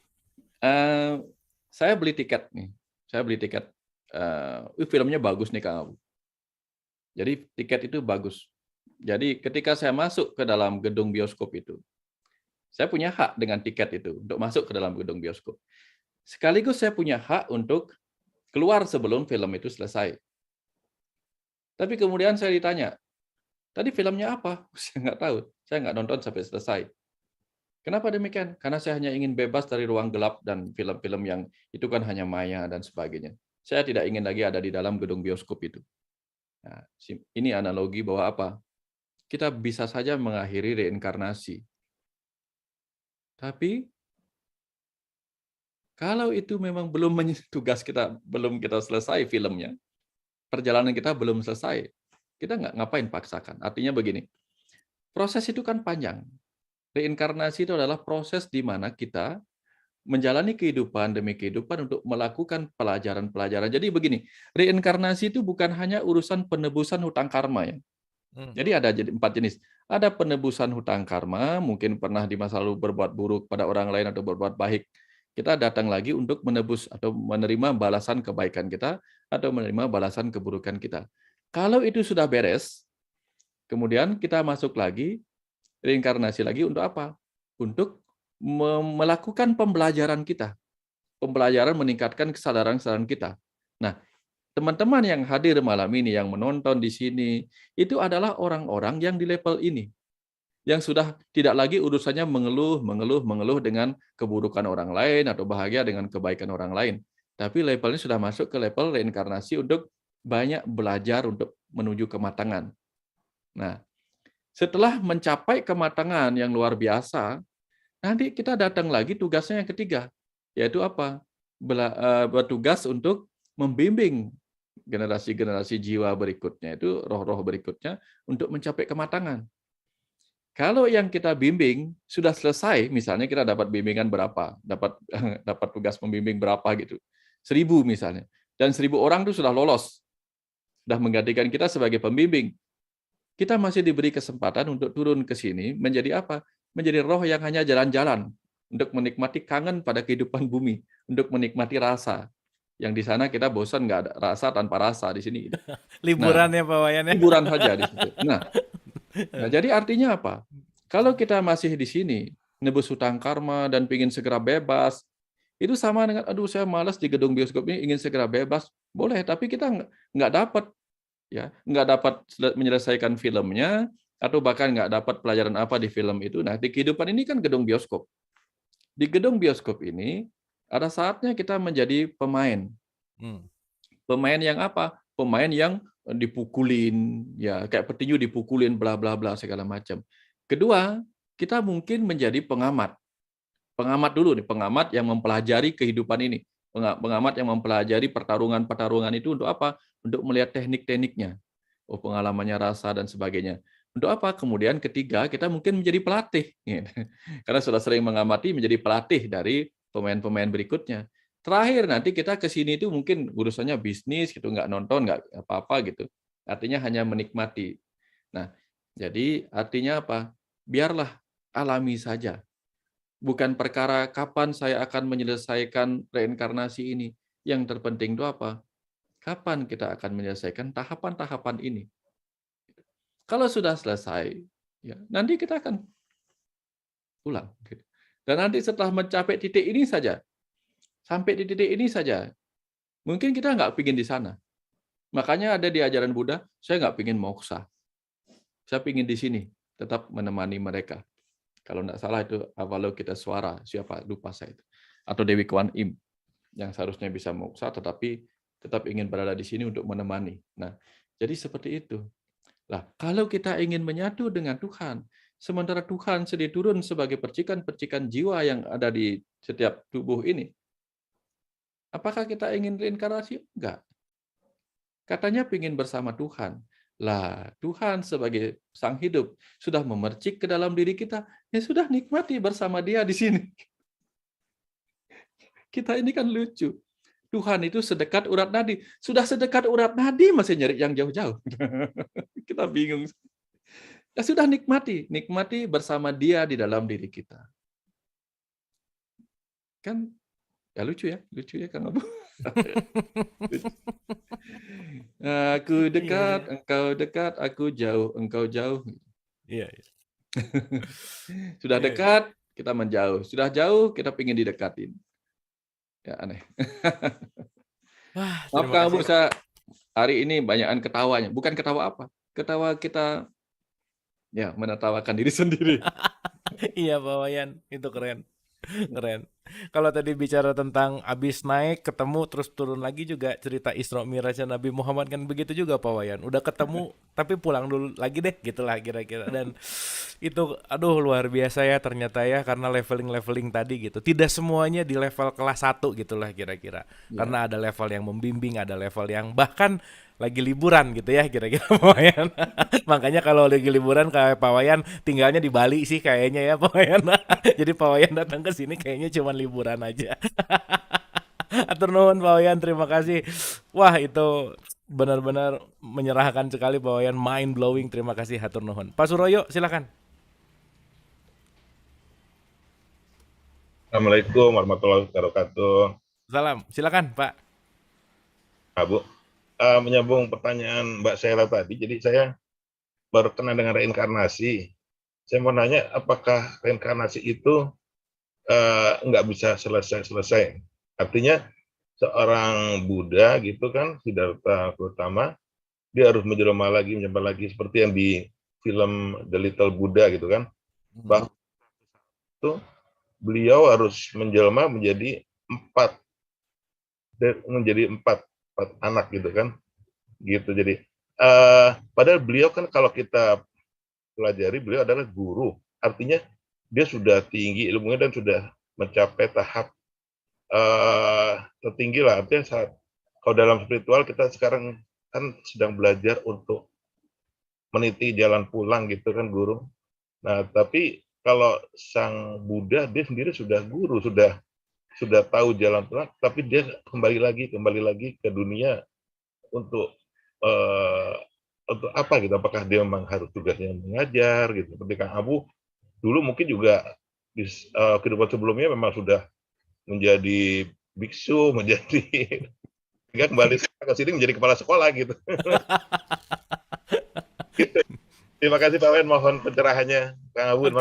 Saya beli tiket nih. Filmnya bagus nih Kang Abu. Jadi tiket itu bagus. Jadi ketika saya masuk ke dalam gedung bioskop itu, saya punya hak dengan tiket itu untuk masuk ke dalam gedung bioskop. Sekaligus saya punya hak untuk keluar sebelum film itu selesai. Tapi kemudian saya ditanya, tadi filmnya apa? Saya nggak tahu. Saya nggak nonton sampai selesai. Kenapa demikian? Karena saya hanya ingin bebas dari ruang gelap dan film-film yang itu kan hanya maya dan sebagainya. Saya tidak ingin lagi ada di dalam gedung bioskop itu. Nah, ini analogi bahwa apa? Kita bisa saja mengakhiri reinkarnasi. Tapi kalau itu memang tugas kita belum kita selesai filmnya, perjalanan kita belum selesai, kita nggak ngapain paksakan. Artinya begini, proses itu kan panjang. Reinkarnasi itu adalah proses di mana kita menjalani kehidupan demi kehidupan untuk melakukan pelajaran-pelajaran. Jadi begini, reinkarnasi itu bukan hanya urusan penebusan hutang karma ya. Jadi ada 4 jenis. Ada penebusan hutang karma, mungkin pernah di masa lalu berbuat buruk pada orang lain atau berbuat baik. Kita datang lagi untuk menebus atau menerima balasan kebaikan kita atau menerima balasan keburukan kita. Kalau itu sudah beres, kemudian kita masuk lagi, reinkarnasi lagi untuk apa? Untuk melakukan pembelajaran kita. Pembelajaran meningkatkan kesadaran kita. Nah, teman-teman yang hadir malam ini, yang menonton di sini, itu adalah orang-orang yang di level ini. Yang sudah tidak lagi urusannya mengeluh dengan keburukan orang lain atau bahagia dengan kebaikan orang lain. Tapi levelnya sudah masuk ke level reinkarnasi untuk banyak belajar untuk menuju kematangan. Nah, setelah mencapai kematangan yang luar biasa, nanti kita datang lagi tugasnya yang ketiga, yaitu apa? Bertugas untuk membimbing generasi-generasi jiwa berikutnya, itu roh-roh berikutnya untuk mencapai kematangan. Kalau yang kita bimbing sudah selesai, misalnya kita dapat bimbingan berapa, dapat tugas membimbing berapa gitu, 1000 misalnya, dan 1000 orang itu sudah lolos, sudah menggantikan kita sebagai pembimbing. Kita masih diberi kesempatan untuk turun ke sini menjadi apa? Menjadi roh yang hanya jalan-jalan untuk menikmati kangen pada kehidupan bumi, untuk menikmati rasa. Yang di sana kita bosan nggak ada rasa tanpa rasa di sini. Liburan ya Pak Wayan ya. Liburan saja di situ. Nah, jadi artinya apa? Kalau kita masih di sini, nebus hutang karma dan ingin segera bebas, itu sama dengan, aduh saya malas di gedung bioskop ini, ingin segera bebas. Boleh, tapi kita nggak dapat, ya, nggak dapat menyelesaikan filmnya, atau bahkan nggak dapat pelajaran apa di film itu. Nah, di kehidupan ini kan gedung bioskop. Di gedung bioskop ini, ada saatnya kita menjadi pemain. Pemain yang apa? Pemain yang dipukulin, ya kayak petinju dipukulin, bla bla bla segala macam. Kedua, kita mungkin menjadi pengamat. Pengamat dulu nih, pengamat yang mempelajari kehidupan ini. Pengamat yang mempelajari pertarungan-pertarungan itu untuk apa? Untuk melihat teknik-tekniknya. Oh, pengalamannya rasa dan sebagainya. Untuk apa? Kemudian ketiga, kita mungkin menjadi pelatih. Karena sudah sering mengamati, menjadi pelatih dari pemain-pemain berikutnya. Terakhir nanti kita ke sini itu mungkin urusannya bisnis gitu, nggak nonton, nggak apa-apa gitu. Artinya hanya menikmati. Nah, jadi artinya apa? Biarlah alami saja. Bukan perkara kapan saya akan menyelesaikan reinkarnasi ini. Yang terpenting itu apa? Kapan kita akan menyelesaikan tahapan-tahapan ini? Kalau sudah selesai, ya, nanti kita akan pulang. Dan nanti setelah mencapai titik ini saja, sampai di titik ini saja, mungkin kita nggak pingin di sana. Makanya ada di ajaran Buddha, saya nggak pingin moksa. Saya pingin di sini, tetap menemani mereka. Kalau nggak salah itu Avalokitesvara, siapa lupa saya itu. Atau Dewi Kwan Im, yang seharusnya bisa moksa, tetapi tetap ingin berada di sini untuk menemani. Nah, jadi seperti itu. Lah, kalau kita ingin menyatu dengan Tuhan, sementara Tuhan sedih turun sebagai percikan-percikan jiwa yang ada di setiap tubuh ini, apakah kita ingin reinkarnasi? Enggak. Katanya ingin bersama Tuhan. Lah, Tuhan sebagai sang hidup sudah memercik ke dalam diri kita. Ya sudah, nikmati bersama dia di sini. Kita ini kan lucu. Tuhan itu sedekat urat nadi. Sudah sedekat urat nadi masih nyari yang jauh-jauh. Kita bingung. Ya sudah, nikmati. Nikmati bersama dia di dalam diri kita. Kan ya lucu ya Kang Abu. Aku dekat, engkau dekat, aku jauh, engkau jauh. Iya. Sudah dekat, kita menjauh. Sudah jauh, kita ingin didekatin. Ya aneh. Maaf Kang Abu, saya hari ini banyakan ketawanya. Bukan ketawa apa? Ketawa kita ya menertawakan diri sendiri. Iya Pak Wayan, itu keren. Keren. Kalau tadi bicara tentang abis naik, ketemu, terus turun lagi juga cerita Isra Mi'rajnya Nabi Muhammad kan begitu juga Pak Wayan. Udah ketemu, tapi pulang dulu lagi deh, gitulah kira-kira. Dan itu, aduh luar biasa ya ternyata ya, karena leveling-leveling tadi gitu. Tidak semuanya di level kelas 1 gitulah kira-kira. Ya. Karena ada level yang membimbing, ada level yang bahkan lagi liburan gitu ya kira-kira Pak Wayan. Makanya kalau lagi liburan kayak Pak Wayan tinggalnya di Bali sih kayaknya ya Pak Wayan. Jadi Pak Wayan datang ke sini kayaknya cuma liburan aja. Atur nuhun Pak Wayan, terima kasih. Wah, itu benar-benar menyerahkan sekali Pak Wayan, mind blowing. Terima kasih hatur nuhun. Pak Suroyo, silakan. Assalamualaikum warahmatullahi wabarakatuh. Salam, silakan Pak. Bu, menyambung pertanyaan Mbak Sheila tadi, jadi saya baru kenal dengan reinkarnasi. Saya mau nanya, apakah reinkarnasi itu nggak bisa selesai-selesai? Artinya seorang Buddha gitu kan, Siddhartha Gautama, dia harus menjelma lagi seperti yang di film The Little Buddha gitu kan. Bahwa itu beliau harus menjelma menjadi empat anak gitu kan, gitu. Jadi padahal beliau kan kalau kita pelajari, beliau adalah guru, artinya dia sudah tinggi ilmunya dan sudah mencapai tahap tertinggi lah. Artinya saat kalau dalam spiritual kita sekarang kan sedang belajar untuk meniti jalan pulang gitu kan guru. Nah tapi kalau sang Buddha dia sendiri sudah guru, sudah tahu jalan pulang, tapi dia kembali lagi ke dunia untuk apa gitu? Apakah dia memang harus tugasnya mengajar gitu? Seperti Kang Abu dulu mungkin juga di kehidupan sebelumnya memang sudah menjadi biksu, hingga kembali ke sini menjadi kepala sekolah gitu. Gitu. Terima kasih Pak Wen, mohon pencerahannya Kang Abu.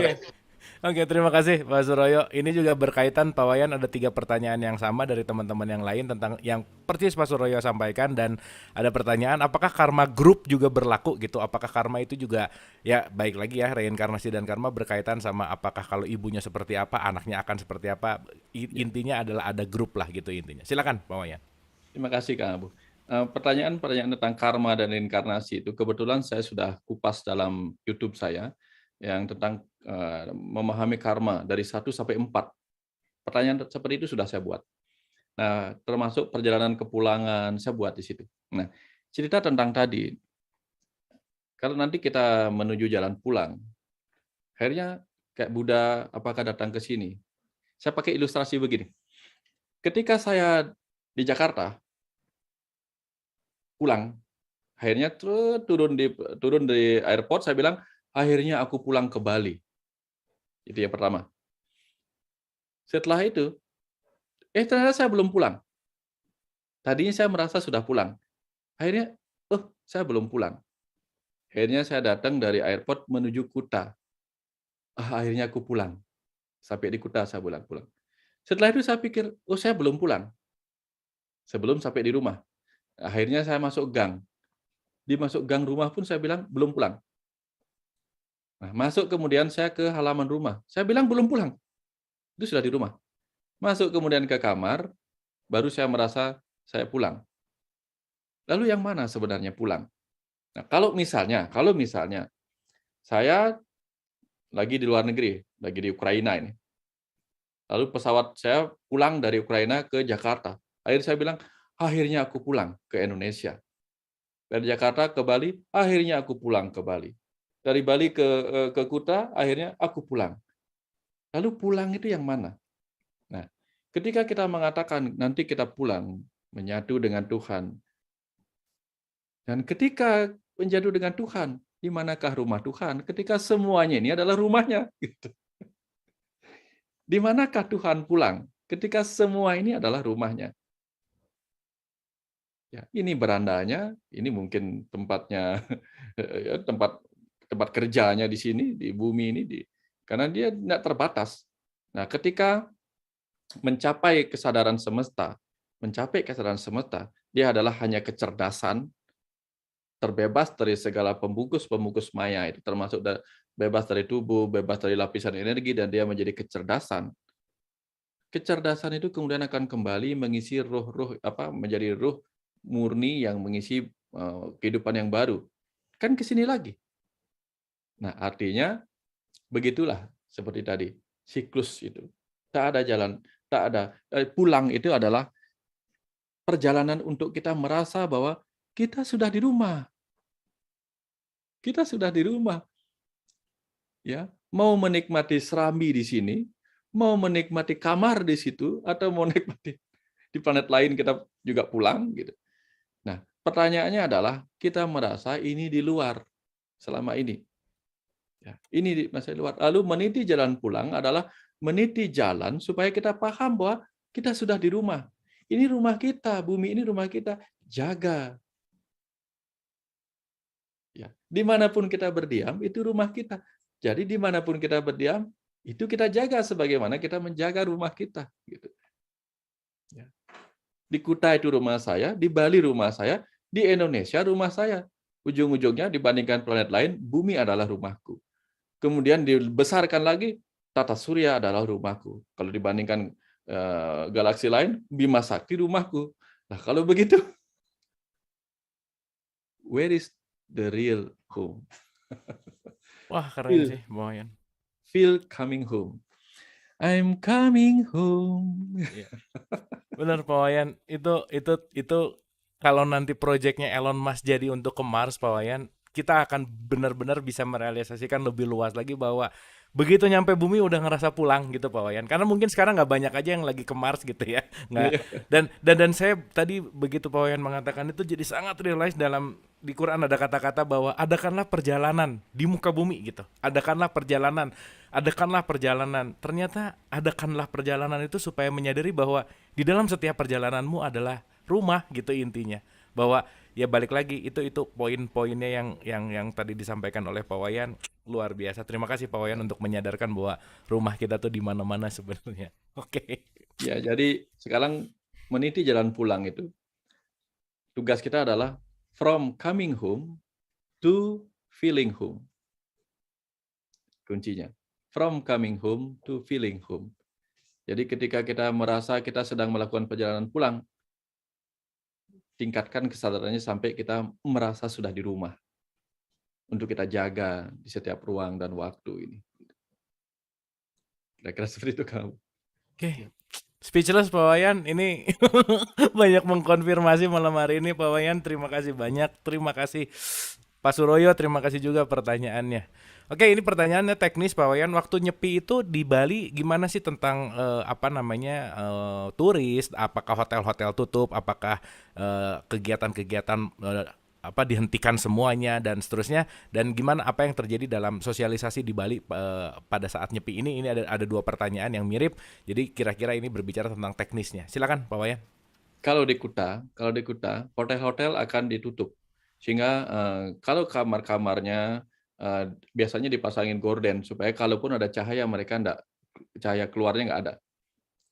Oke, terima kasih Pak Suroyo. Ini juga berkaitan Pak Wayan, ada 3 pertanyaan yang sama dari teman-teman yang lain tentang yang persis Pak Suroyo sampaikan, dan ada pertanyaan apakah karma grup juga berlaku gitu? Apakah karma itu juga ya baik lagi ya, reinkarnasi dan karma berkaitan sama apakah kalau ibunya seperti apa, anaknya akan seperti apa? Intinya adalah ada grup lah gitu intinya. Silakan Pak Wayan. Terima kasih Kang Abu. Pertanyaan tentang karma dan reinkarnasi itu kebetulan saya sudah kupas dalam YouTube saya yang tentang memahami karma dari 1 sampai 4. Pertanyaan seperti itu sudah saya buat. Nah, termasuk perjalanan kepulangan saya buat di situ. Nah, cerita tentang tadi, kalau nanti kita menuju jalan pulang, akhirnya kayak Buddha apakah datang ke sini? Saya pakai ilustrasi begini. Ketika saya di Jakarta, pulang, akhirnya turun di airport, saya bilang, akhirnya aku pulang ke Bali. Itu yang pertama. Setelah itu, ternyata saya belum pulang. Tadinya saya merasa sudah pulang. Akhirnya, saya belum pulang. Akhirnya saya datang dari airport menuju Kuta. Akhirnya aku pulang. Sampai di Kuta saya pulang. Setelah itu saya pikir, saya belum pulang. Sebelum sampai di rumah. Akhirnya saya masuk gang. Di masuk gang rumah pun saya bilang belum pulang. Nah, masuk kemudian saya ke halaman rumah. Saya bilang belum pulang. Itu sudah di rumah. Masuk kemudian ke kamar, baru saya merasa saya pulang. Lalu yang mana sebenarnya pulang? Nah, kalau misalnya saya lagi di luar negeri, lagi di Ukraina ini. Lalu pesawat saya pulang dari Ukraina ke Jakarta. Akhirnya saya bilang, akhirnya aku pulang ke Indonesia. Dari Jakarta ke Bali, akhirnya aku pulang ke Bali. Dari Bali ke Kuta, akhirnya aku pulang. Lalu pulang itu yang mana? Nah, ketika kita mengatakan nanti kita pulang, menyatu dengan Tuhan. Dan ketika menyatu dengan Tuhan, di manakah rumah Tuhan? Ketika semuanya ini adalah rumahnya. Gitu. Di manakah Tuhan pulang? Ketika semua ini adalah rumahnya. Ya, ini berandanya, ini mungkin tempatnya, tempat kerjanya di sini, di bumi ini, karena dia tidak terbatas. Nah, ketika mencapai kesadaran semesta, dia adalah hanya kecerdasan, terbebas dari segala pembungkus maya, itu termasuk bebas dari tubuh, bebas dari lapisan energi, dan dia menjadi kecerdasan. Kecerdasan itu kemudian akan kembali mengisi menjadi ruh murni yang mengisi kehidupan yang baru. Kan ke sini lagi. Nah, artinya begitulah seperti tadi, siklus itu. Tak ada jalan, pulang itu adalah perjalanan untuk kita merasa bahwa kita sudah di rumah. Kita sudah di rumah. Ya, mau menikmati serambi di sini, mau menikmati kamar di situ, atau mau menikmati di planet lain kita juga pulang gitu. Nah, pertanyaannya adalah kita merasa ini di luar selama ini. Ya, ini di masa luar. Lalu meniti jalan pulang adalah meniti jalan supaya kita paham bahwa kita sudah di rumah. Ini rumah kita, bumi ini rumah kita. Jaga. Ya, dimanapun kita berdiam, itu rumah kita. Jadi dimanapun kita berdiam, itu kita jaga sebagaimana kita menjaga rumah kita. Gitu. Ya. Di Kuta itu rumah saya, di Bali rumah saya, di Indonesia rumah saya. Ujung-ujungnya dibandingkan planet lain, bumi adalah rumahku. Kemudian dibesarkan lagi, tata surya adalah rumahku. Kalau dibandingkan galaksi lain, Bima Sakti rumahku. Nah, kalau begitu, where is the real home? Wah, keren sih, Bang Wayan. Feel coming home. I'm coming home. Iya. Benar, Pak Wayan. Itu kalau nanti proyeknya Elon Musk jadi untuk ke Mars, Pak Wayan, kita akan benar-benar bisa merealisasikan lebih luas lagi bahwa begitu nyampe bumi udah ngerasa pulang gitu, Pak Wayan. Karena mungkin sekarang nggak banyak aja yang lagi ke Mars gitu ya. Nggak. Dan saya tadi begitu Pak Wayan mengatakan itu jadi sangat realize di Quran ada kata-kata bahwa adakanlah perjalanan di muka bumi gitu. Adakanlah perjalanan. Ternyata adakanlah perjalanan itu supaya menyadari bahwa di dalam setiap perjalananmu adalah rumah gitu intinya. Bahwa ya balik lagi itu poin-poinnya yang tadi disampaikan oleh Pak Wayan luar biasa. Terima kasih Pak Wayan untuk menyadarkan bahwa rumah kita tuh di mana-mana sebenarnya. Oke. Ya, jadi sekarang meniti jalan pulang itu tugas kita adalah from coming home to feeling home. Kuncinya. From coming home to feeling home. Jadi ketika kita merasa kita sedang melakukan perjalanan pulang, tingkatkan kesadarannya sampai kita merasa sudah di rumah. Untuk kita jaga di setiap ruang dan waktu ini. Kira-kira seperti itu kamu. Oke. Speechless Pak Wayan, ini banyak mengkonfirmasi malam hari ini Pak Wayan. Terima kasih banyak. Terima kasih Pak Suroyo, terima kasih juga pertanyaannya. Oke, ini pertanyaannya teknis Pak Wayan. Waktu nyepi itu di Bali gimana sih tentang turis? Apakah hotel-hotel tutup? Apakah kegiatan-kegiatan dihentikan semuanya dan seterusnya? Dan gimana apa yang terjadi dalam sosialisasi di Bali pada saat nyepi ini? Ini ada dua pertanyaan yang mirip. Jadi kira-kira ini berbicara tentang teknisnya. Silakan Pak Wayan. Kalau di Kuta, hotel-hotel akan ditutup. Sehingga kalau kamar-kamarnya biasanya dipasangin gorden supaya kalaupun ada cahaya cahaya keluarnya nggak ada.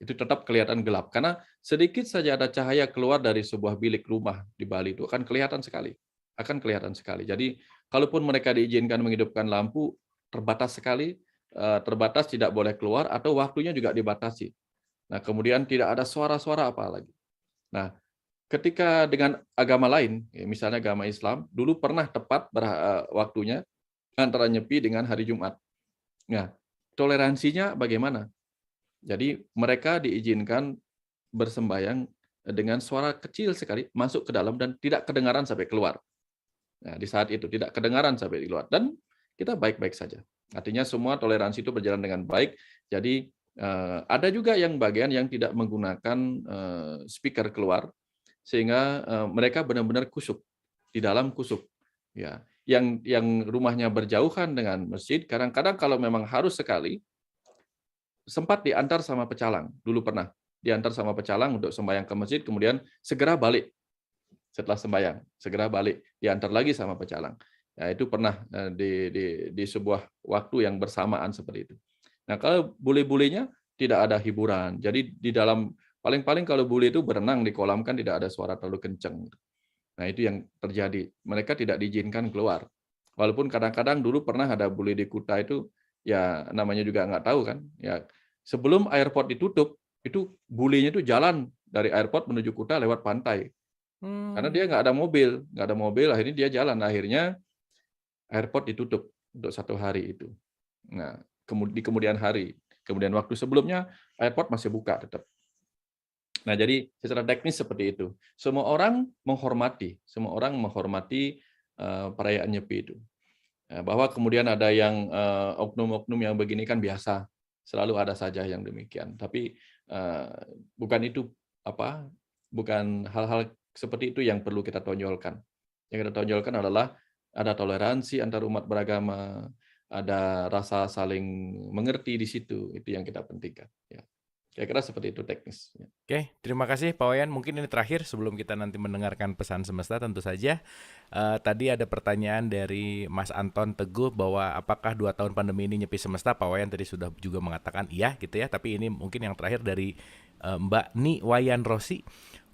itu tetap kelihatan gelap. Karena sedikit saja ada cahaya keluar dari sebuah bilik rumah di Bali itu akan kelihatan sekali. Akan kelihatan sekali. Jadi, kalaupun mereka diizinkan menghidupkan lampu, terbatas sekali, terbatas tidak boleh keluar, atau waktunya juga dibatasi. Nah, kemudian tidak ada suara-suara apa lagi. Nah, ketika dengan agama lain, misalnya agama Islam, dulu pernah tepat waktunya antara Nyepi dengan hari Jumat. Nah, toleransinya bagaimana? Jadi mereka diizinkan bersembahyang dengan suara kecil sekali masuk ke dalam dan tidak kedengaran sampai keluar. Nah, di saat itu tidak kedengaran sampai keluar dan kita baik-baik saja. Artinya semua toleransi itu berjalan dengan baik. Jadi ada juga yang bagian yang tidak menggunakan speaker keluar sehingga mereka benar-benar kusuk di dalam kusuk. Ya, yang rumahnya berjauhan dengan masjid, kadang-kadang kalau memang harus sekali, sempat diantar sama pecalang. Dulu pernah diantar sama pecalang untuk sembahyang ke masjid, kemudian segera balik setelah sembahyang, segera balik, diantar lagi sama pecalang. Ya, itu pernah di sebuah waktu yang bersamaan seperti itu. Nah, kalau bule-bulenya tidak ada hiburan. Jadi di dalam paling-paling kalau bule itu berenang di kolam kan tidak ada suara terlalu kencang. Nah, itu yang terjadi. Mereka tidak diizinkan keluar. Walaupun kadang-kadang dulu pernah ada bule di Kuta itu, ya namanya juga nggak tahu kan. Ya, sebelum airport ditutup, itu bulenya itu jalan dari airport menuju Kuta lewat pantai. Karena dia nggak ada mobil, akhirnya dia jalan. Akhirnya airport ditutup untuk 1 hari itu. Nah, di kemudian hari, kemudian waktu sebelumnya airport masih buka tetap. Nah, jadi secara teknis seperti itu. Semua orang menghormati perayaan Nyepi itu. Bahwa kemudian ada yang oknum-oknum yang begini kan biasa, selalu ada saja yang demikian. Tapi bukan itu bukan hal-hal seperti itu yang perlu kita tonjolkan. Yang kita tonjolkan adalah ada toleransi antar umat beragama, ada rasa saling mengerti di situ, itu yang kita pentingkan. Ya. Kira-kira seperti itu teknis. Oke, terima kasih Pak Wayan. Mungkin ini terakhir sebelum kita nanti mendengarkan pesan semesta tentu saja. Tadi ada pertanyaan dari Mas Anton Teguh bahwa apakah 2 tahun pandemi ini nyepi semesta? Pak Wayan tadi sudah juga mengatakan iya gitu ya. Tapi ini mungkin yang terakhir dari Mbak Ni Wayan Rosi.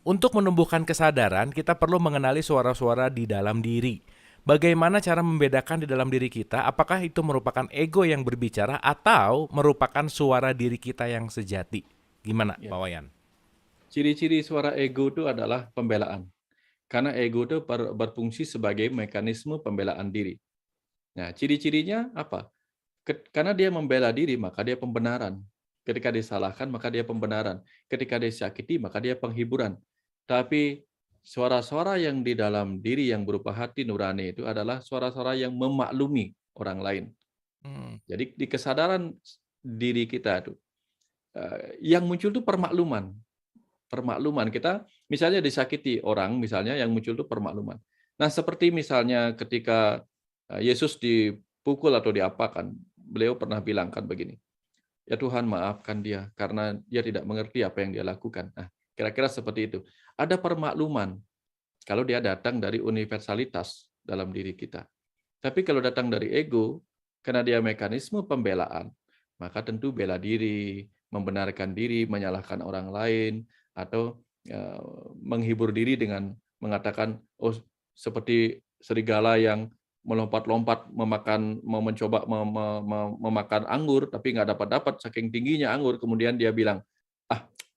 Untuk menumbuhkan kesadaran, kita perlu mengenali suara-suara di dalam diri. Bagaimana cara membedakan di dalam diri kita, apakah itu merupakan ego yang berbicara atau merupakan suara diri kita yang sejati? Gimana, ya, Pak Wayan? Ciri-ciri suara ego itu adalah pembelaan. Karena ego itu berfungsi sebagai mekanisme pembelaan diri. Nah, ciri-cirinya apa? Karena dia membela diri, maka dia pembenaran. Ketika disalahkan, maka dia pembenaran. Ketika disakiti, maka dia penghiburan. Tapi suara-suara yang di dalam diri yang berupa hati nurani itu adalah suara-suara yang memaklumi orang lain. Jadi di kesadaran diri kita itu, yang muncul itu permakluman. Permakluman kita, misalnya disakiti orang, misalnya yang muncul itu permakluman. Nah, seperti misalnya ketika Yesus dipukul atau diapakan, beliau pernah bilangkan begini, ya Tuhan maafkan dia, karena dia tidak mengerti apa yang dia lakukan. Nah, kira-kira seperti itu. Ada permakluman kalau dia datang dari universalitas dalam diri kita. Tapi kalau datang dari ego, karena dia mekanisme pembelaan, maka tentu bela diri, membenarkan diri, menyalahkan orang lain, atau menghibur diri dengan mengatakan, oh seperti serigala yang melompat-lompat mencoba memakan anggur, tapi nggak dapat saking tingginya anggur, kemudian dia bilang,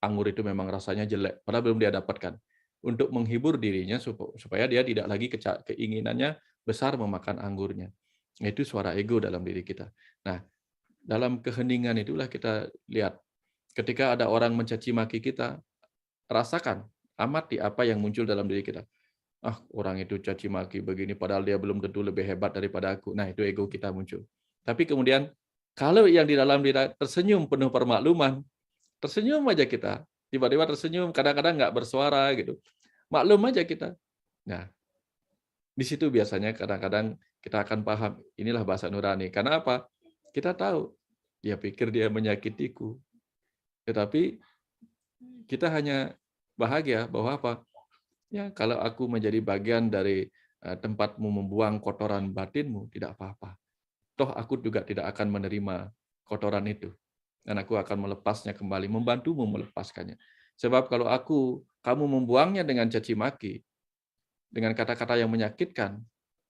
anggur itu memang rasanya jelek, padahal belum dia dapatkan. Untuk menghibur dirinya supaya dia tidak lagi keinginannya besar memakan anggurnya. Itu suara ego dalam diri kita. Nah, dalam keheningan itulah kita lihat. Ketika ada orang mencaci maki kita, rasakan, amati apa yang muncul dalam diri kita. Orang itu caci maki begini, padahal dia belum tentu lebih hebat daripada aku. Nah, itu ego kita muncul. Tapi kemudian, kalau yang di dalam diri tersenyum penuh permakluman, tersenyum aja kita, tiba-tiba tersenyum, kadang-kadang nggak bersuara gitu. Maklum aja kita. Nah, di situ biasanya kadang-kadang kita akan paham, inilah bahasa nurani. Karena apa? Kita tahu, dia pikir dia menyakitiku. Tetapi kita hanya bahagia bahwa apa? Ya, kalau aku menjadi bagian dari tempatmu membuang kotoran batinmu, tidak apa-apa. Toh aku juga tidak akan menerima kotoran itu. dan aku akan melepasnya kembali, membantumu melepaskannya. Sebab kalau kamu membuangnya dengan caci maki, dengan kata-kata yang menyakitkan,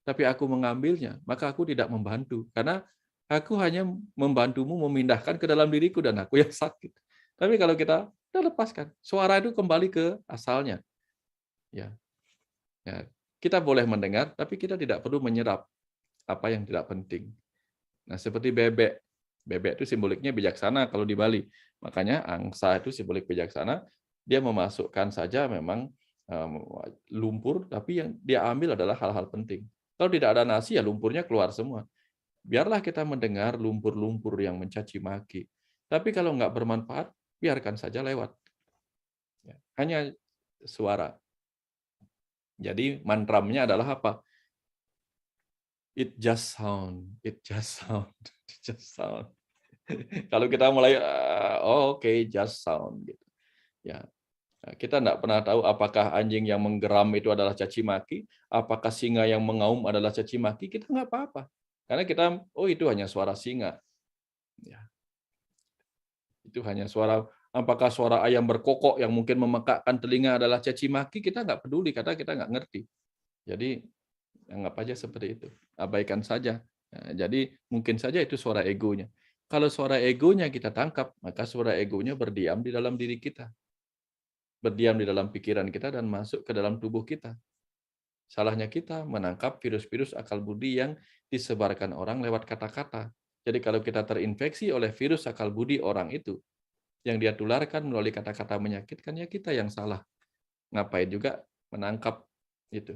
tapi aku mengambilnya, maka aku tidak membantu. Karena aku hanya membantumu memindahkan ke dalam diriku dan aku yang sakit. Tapi kalau kita lepaskan, suara itu kembali ke asalnya. Ya, ya, kita boleh mendengar, tapi kita tidak perlu menyerap apa yang tidak penting. Nah, seperti bebek. Bebek itu simboliknya bijaksana kalau di Bali. Makanya angsa itu simbolik bijaksana. Dia memasukkan saja memang lumpur, tapi yang dia ambil adalah hal-hal penting. Kalau tidak ada nasi, ya lumpurnya keluar semua. Biarlah kita mendengar lumpur-lumpur yang mencaci maki. Tapi kalau nggak bermanfaat, biarkan saja lewat. Ya, hanya suara. Jadi mantramnya adalah apa? It just sound, it just sound, it just sound. Kalau kita mulai, oke, just sound gitu. Ya, kita nggak pernah tahu apakah anjing yang menggeram itu adalah caci maki, apakah singa yang mengaum adalah caci maki, kita nggak apa-apa. Karena kita, itu hanya suara singa. Ya. Itu hanya suara, apakah suara ayam berkokok yang mungkin memekakkan telinga adalah caci maki, kita nggak peduli karena kita nggak ngerti. Jadi anggap aja seperti itu, abaikan saja. Nah, jadi mungkin saja itu suara egonya. Kalau suara egonya kita tangkap, maka suara egonya berdiam di dalam diri kita. Berdiam di dalam pikiran kita dan masuk ke dalam tubuh kita. Salahnya kita menangkap virus-virus akal budi yang disebarkan orang lewat kata-kata. Jadi kalau kita terinfeksi oleh virus akal budi orang itu, yang dia tularkan melalui kata-kata menyakitkan, ya kita yang salah. Ngapain juga menangkap itu.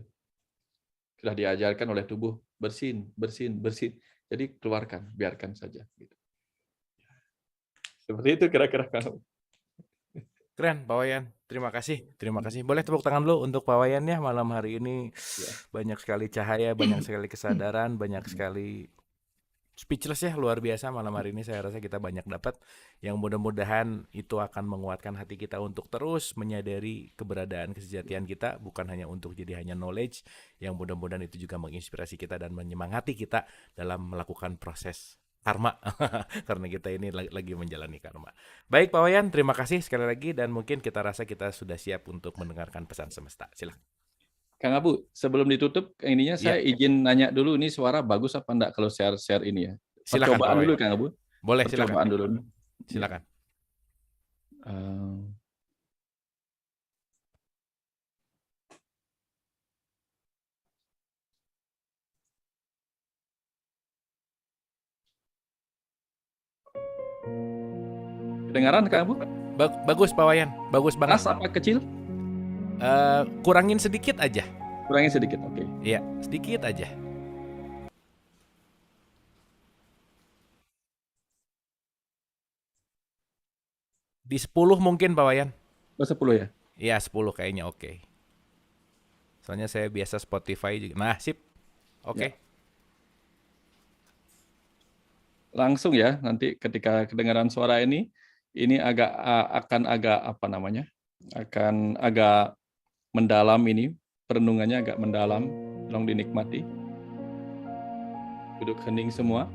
Sudah diajarkan oleh tubuh, bersin, bersin, bersin. Jadi keluarkan, biarkan saja. Seperti itu kira-kira kamu. Keren, Pak Wayan. Terima kasih. Terima kasih. Boleh tepuk tangan dulu untuk Pak Wayan ya malam hari ini. Ya. Banyak sekali cahaya, banyak sekali kesadaran, banyak sekali speechless ya, luar biasa malam hari ini. Saya rasa kita banyak dapat yang mudah-mudahan itu akan menguatkan hati kita untuk terus menyadari keberadaan kesejatian kita, bukan hanya untuk jadi hanya knowledge, yang mudah-mudahan itu juga menginspirasi kita dan menyemangati kita dalam melakukan proses karma karena kita ini lagi menjalani karma. Baik Pak Wayan, terima kasih sekali lagi dan mungkin kita rasa kita sudah siap untuk mendengarkan pesan semesta. Silakan. Kang Abu, sebelum ditutup, ininya saya izin nanya dulu, ini suara bagus apa enggak kalau share ini ya? Silakan, Percobaan dulu, Kang Abu. Boleh, percobaan silakan. dulu. Silakan. Kedengaran, Kang Abu? Bagus Pak Wayan, bagus banget. Keras apa kecil? Kurangin sedikit aja. Kurangin sedikit, oke. Iya, sedikit aja. Di 10 mungkin Pak Wayan. 10 ya? Iya 10 kayaknya oke. Soalnya saya biasa Spotify juga. Nah sip, oke. Ya. Langsung ya, nanti ketika kedengaran suara ini akan agak mendalam ini, perenungannya agak mendalam, tolong dinikmati. Duduk hening semua.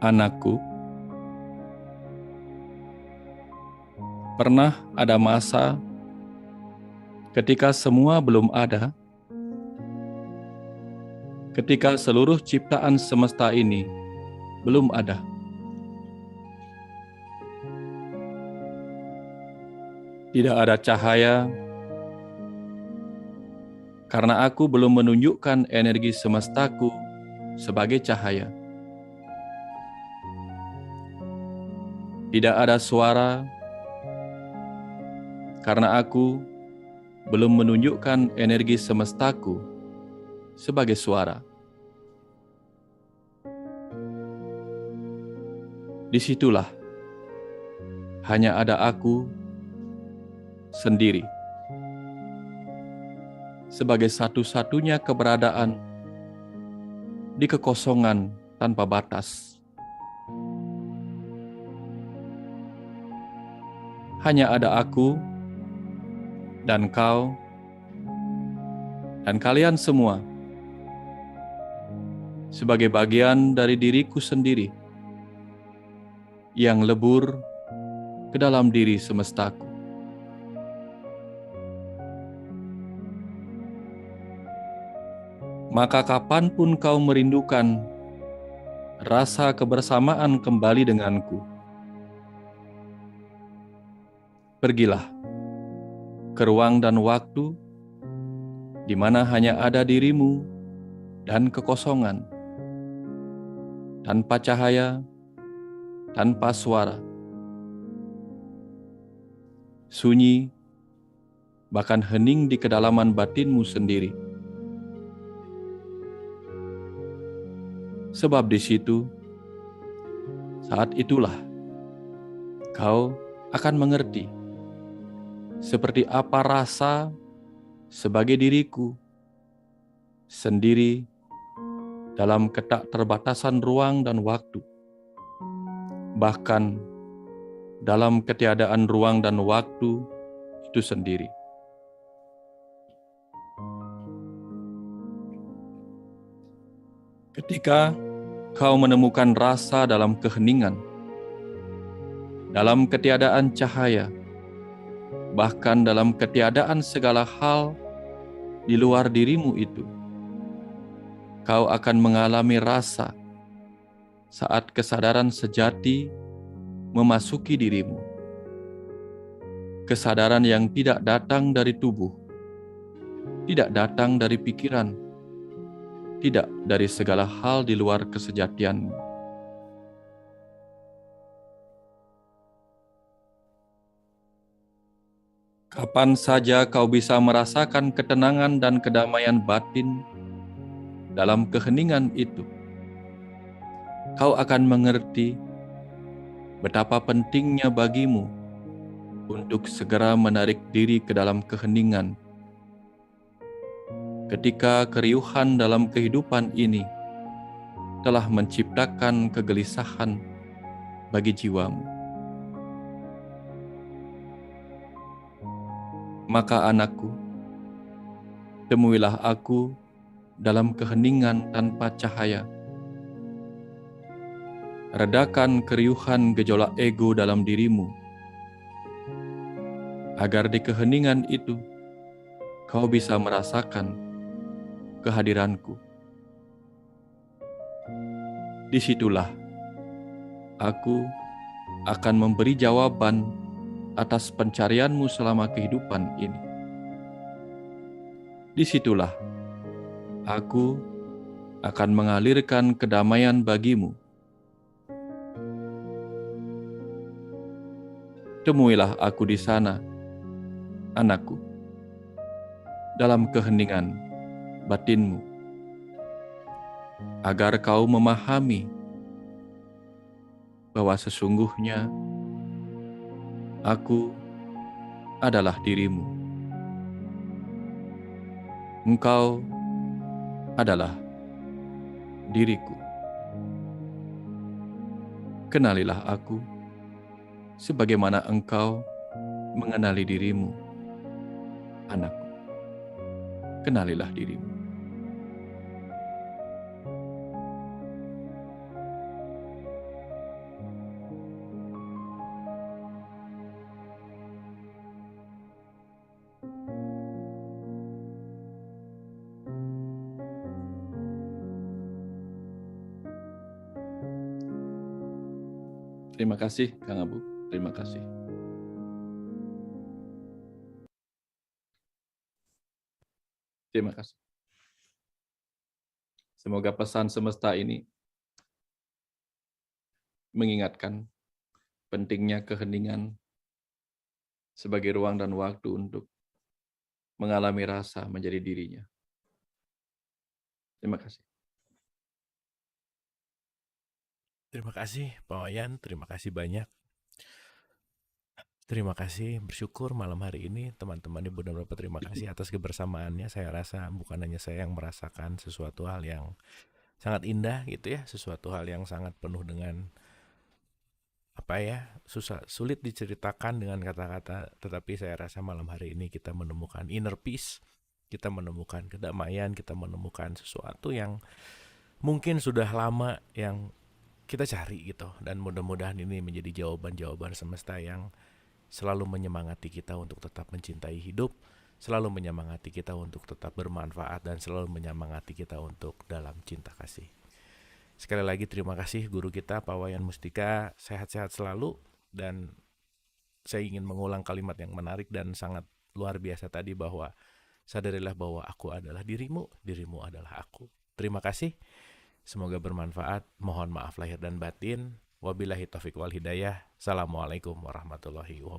Anakku, pernah ada masa ketika semua belum ada, ketika seluruh ciptaan semesta ini belum ada. Tidak ada cahaya, karena aku belum menunjukkan energi semestaku sebagai cahaya. Tidak ada suara, karena aku belum menunjukkan energi semestaku sebagai suara. Disitulah hanya ada aku sendiri sebagai satu-satunya keberadaan di kekosongan tanpa batas. Hanya ada aku dan kau dan kalian semua sebagai bagian dari diriku sendiri yang lebur ke dalam diri semestaku. Maka kapanpun kau merindukan rasa kebersamaan kembali denganku, pergilah ke ruang dan waktu di mana hanya ada dirimu dan kekosongan, tanpa cahaya, tanpa suara, sunyi, bahkan hening di kedalaman batinmu sendiri. Sebab di situ, saat itulah kau akan mengerti seperti apa rasa sebagai diriku sendiri dalam ketak terbatasan ruang dan waktu, bahkan dalam ketiadaan ruang dan waktu itu sendiri. Ketika kau menemukan rasa dalam keheningan, dalam ketiadaan cahaya, bahkan dalam ketiadaan segala hal di luar dirimu itu, kau akan mengalami rasa saat kesadaran sejati memasuki dirimu. Kesadaran yang tidak datang dari tubuh, tidak datang dari pikiran, tidak dari segala hal di luar kesejatianmu. Kapan saja kau bisa merasakan ketenangan dan kedamaian batin dalam keheningan itu, kau akan mengerti betapa pentingnya bagimu untuk segera menarik diri ke dalam keheningan. Ketika keriuhan dalam kehidupan ini telah menciptakan kegelisahan bagi jiwamu, maka anakku, temuilah aku dalam keheningan tanpa cahaya. Redakan keriuhan gejolak ego dalam dirimu, agar di keheningan itu kau bisa merasakan kehadiranku. Disitulah aku akan memberi jawaban atas pencarianmu selama kehidupan ini. Disitulah aku akan mengalirkan kedamaian bagimu. Temuilah aku di sana, anakku, dalam keheningan batinmu, agar kau memahami bahwa sesungguhnya aku adalah dirimu. Engkau adalah diriku. Kenalilah aku sebagaimana engkau mengenali dirimu, anakku. Kenalilah dirimu. Terima kasih, Kang Abu. Terima kasih. Terima kasih. Semoga pesan semesta ini mengingatkan pentingnya keheningan sebagai ruang dan waktu untuk mengalami rasa menjadi dirinya. Terima kasih. Terima kasih Pak Wayan, terima kasih banyak. Terima kasih, bersyukur malam hari ini teman-teman Ibu dan Bapak, terima kasih atas kebersamaannya. Saya rasa bukan hanya saya yang merasakan sesuatu hal yang sangat indah gitu ya, sesuatu hal yang sangat penuh dengan sulit diceritakan dengan kata-kata, tetapi saya rasa malam hari ini kita menemukan inner peace, kita menemukan kedamaian, kita menemukan sesuatu yang mungkin sudah lama yang kita cari gitu, dan mudah-mudahan ini menjadi jawaban-jawaban semesta yang selalu menyemangati kita untuk tetap mencintai hidup, selalu menyemangati kita untuk tetap bermanfaat, dan selalu menyemangati kita untuk dalam cinta kasih. Sekali lagi terima kasih guru kita Pak Wayan Mustika, sehat-sehat selalu, dan saya ingin mengulang kalimat yang menarik dan sangat luar biasa tadi, bahwa sadarilah bahwa aku adalah dirimu, dirimu adalah aku. Terima kasih, semoga bermanfaat, mohon maaf lahir dan batin, wabillahi taufiq wal hidayah, assalamualaikum warahmatullahi wabarakatuh.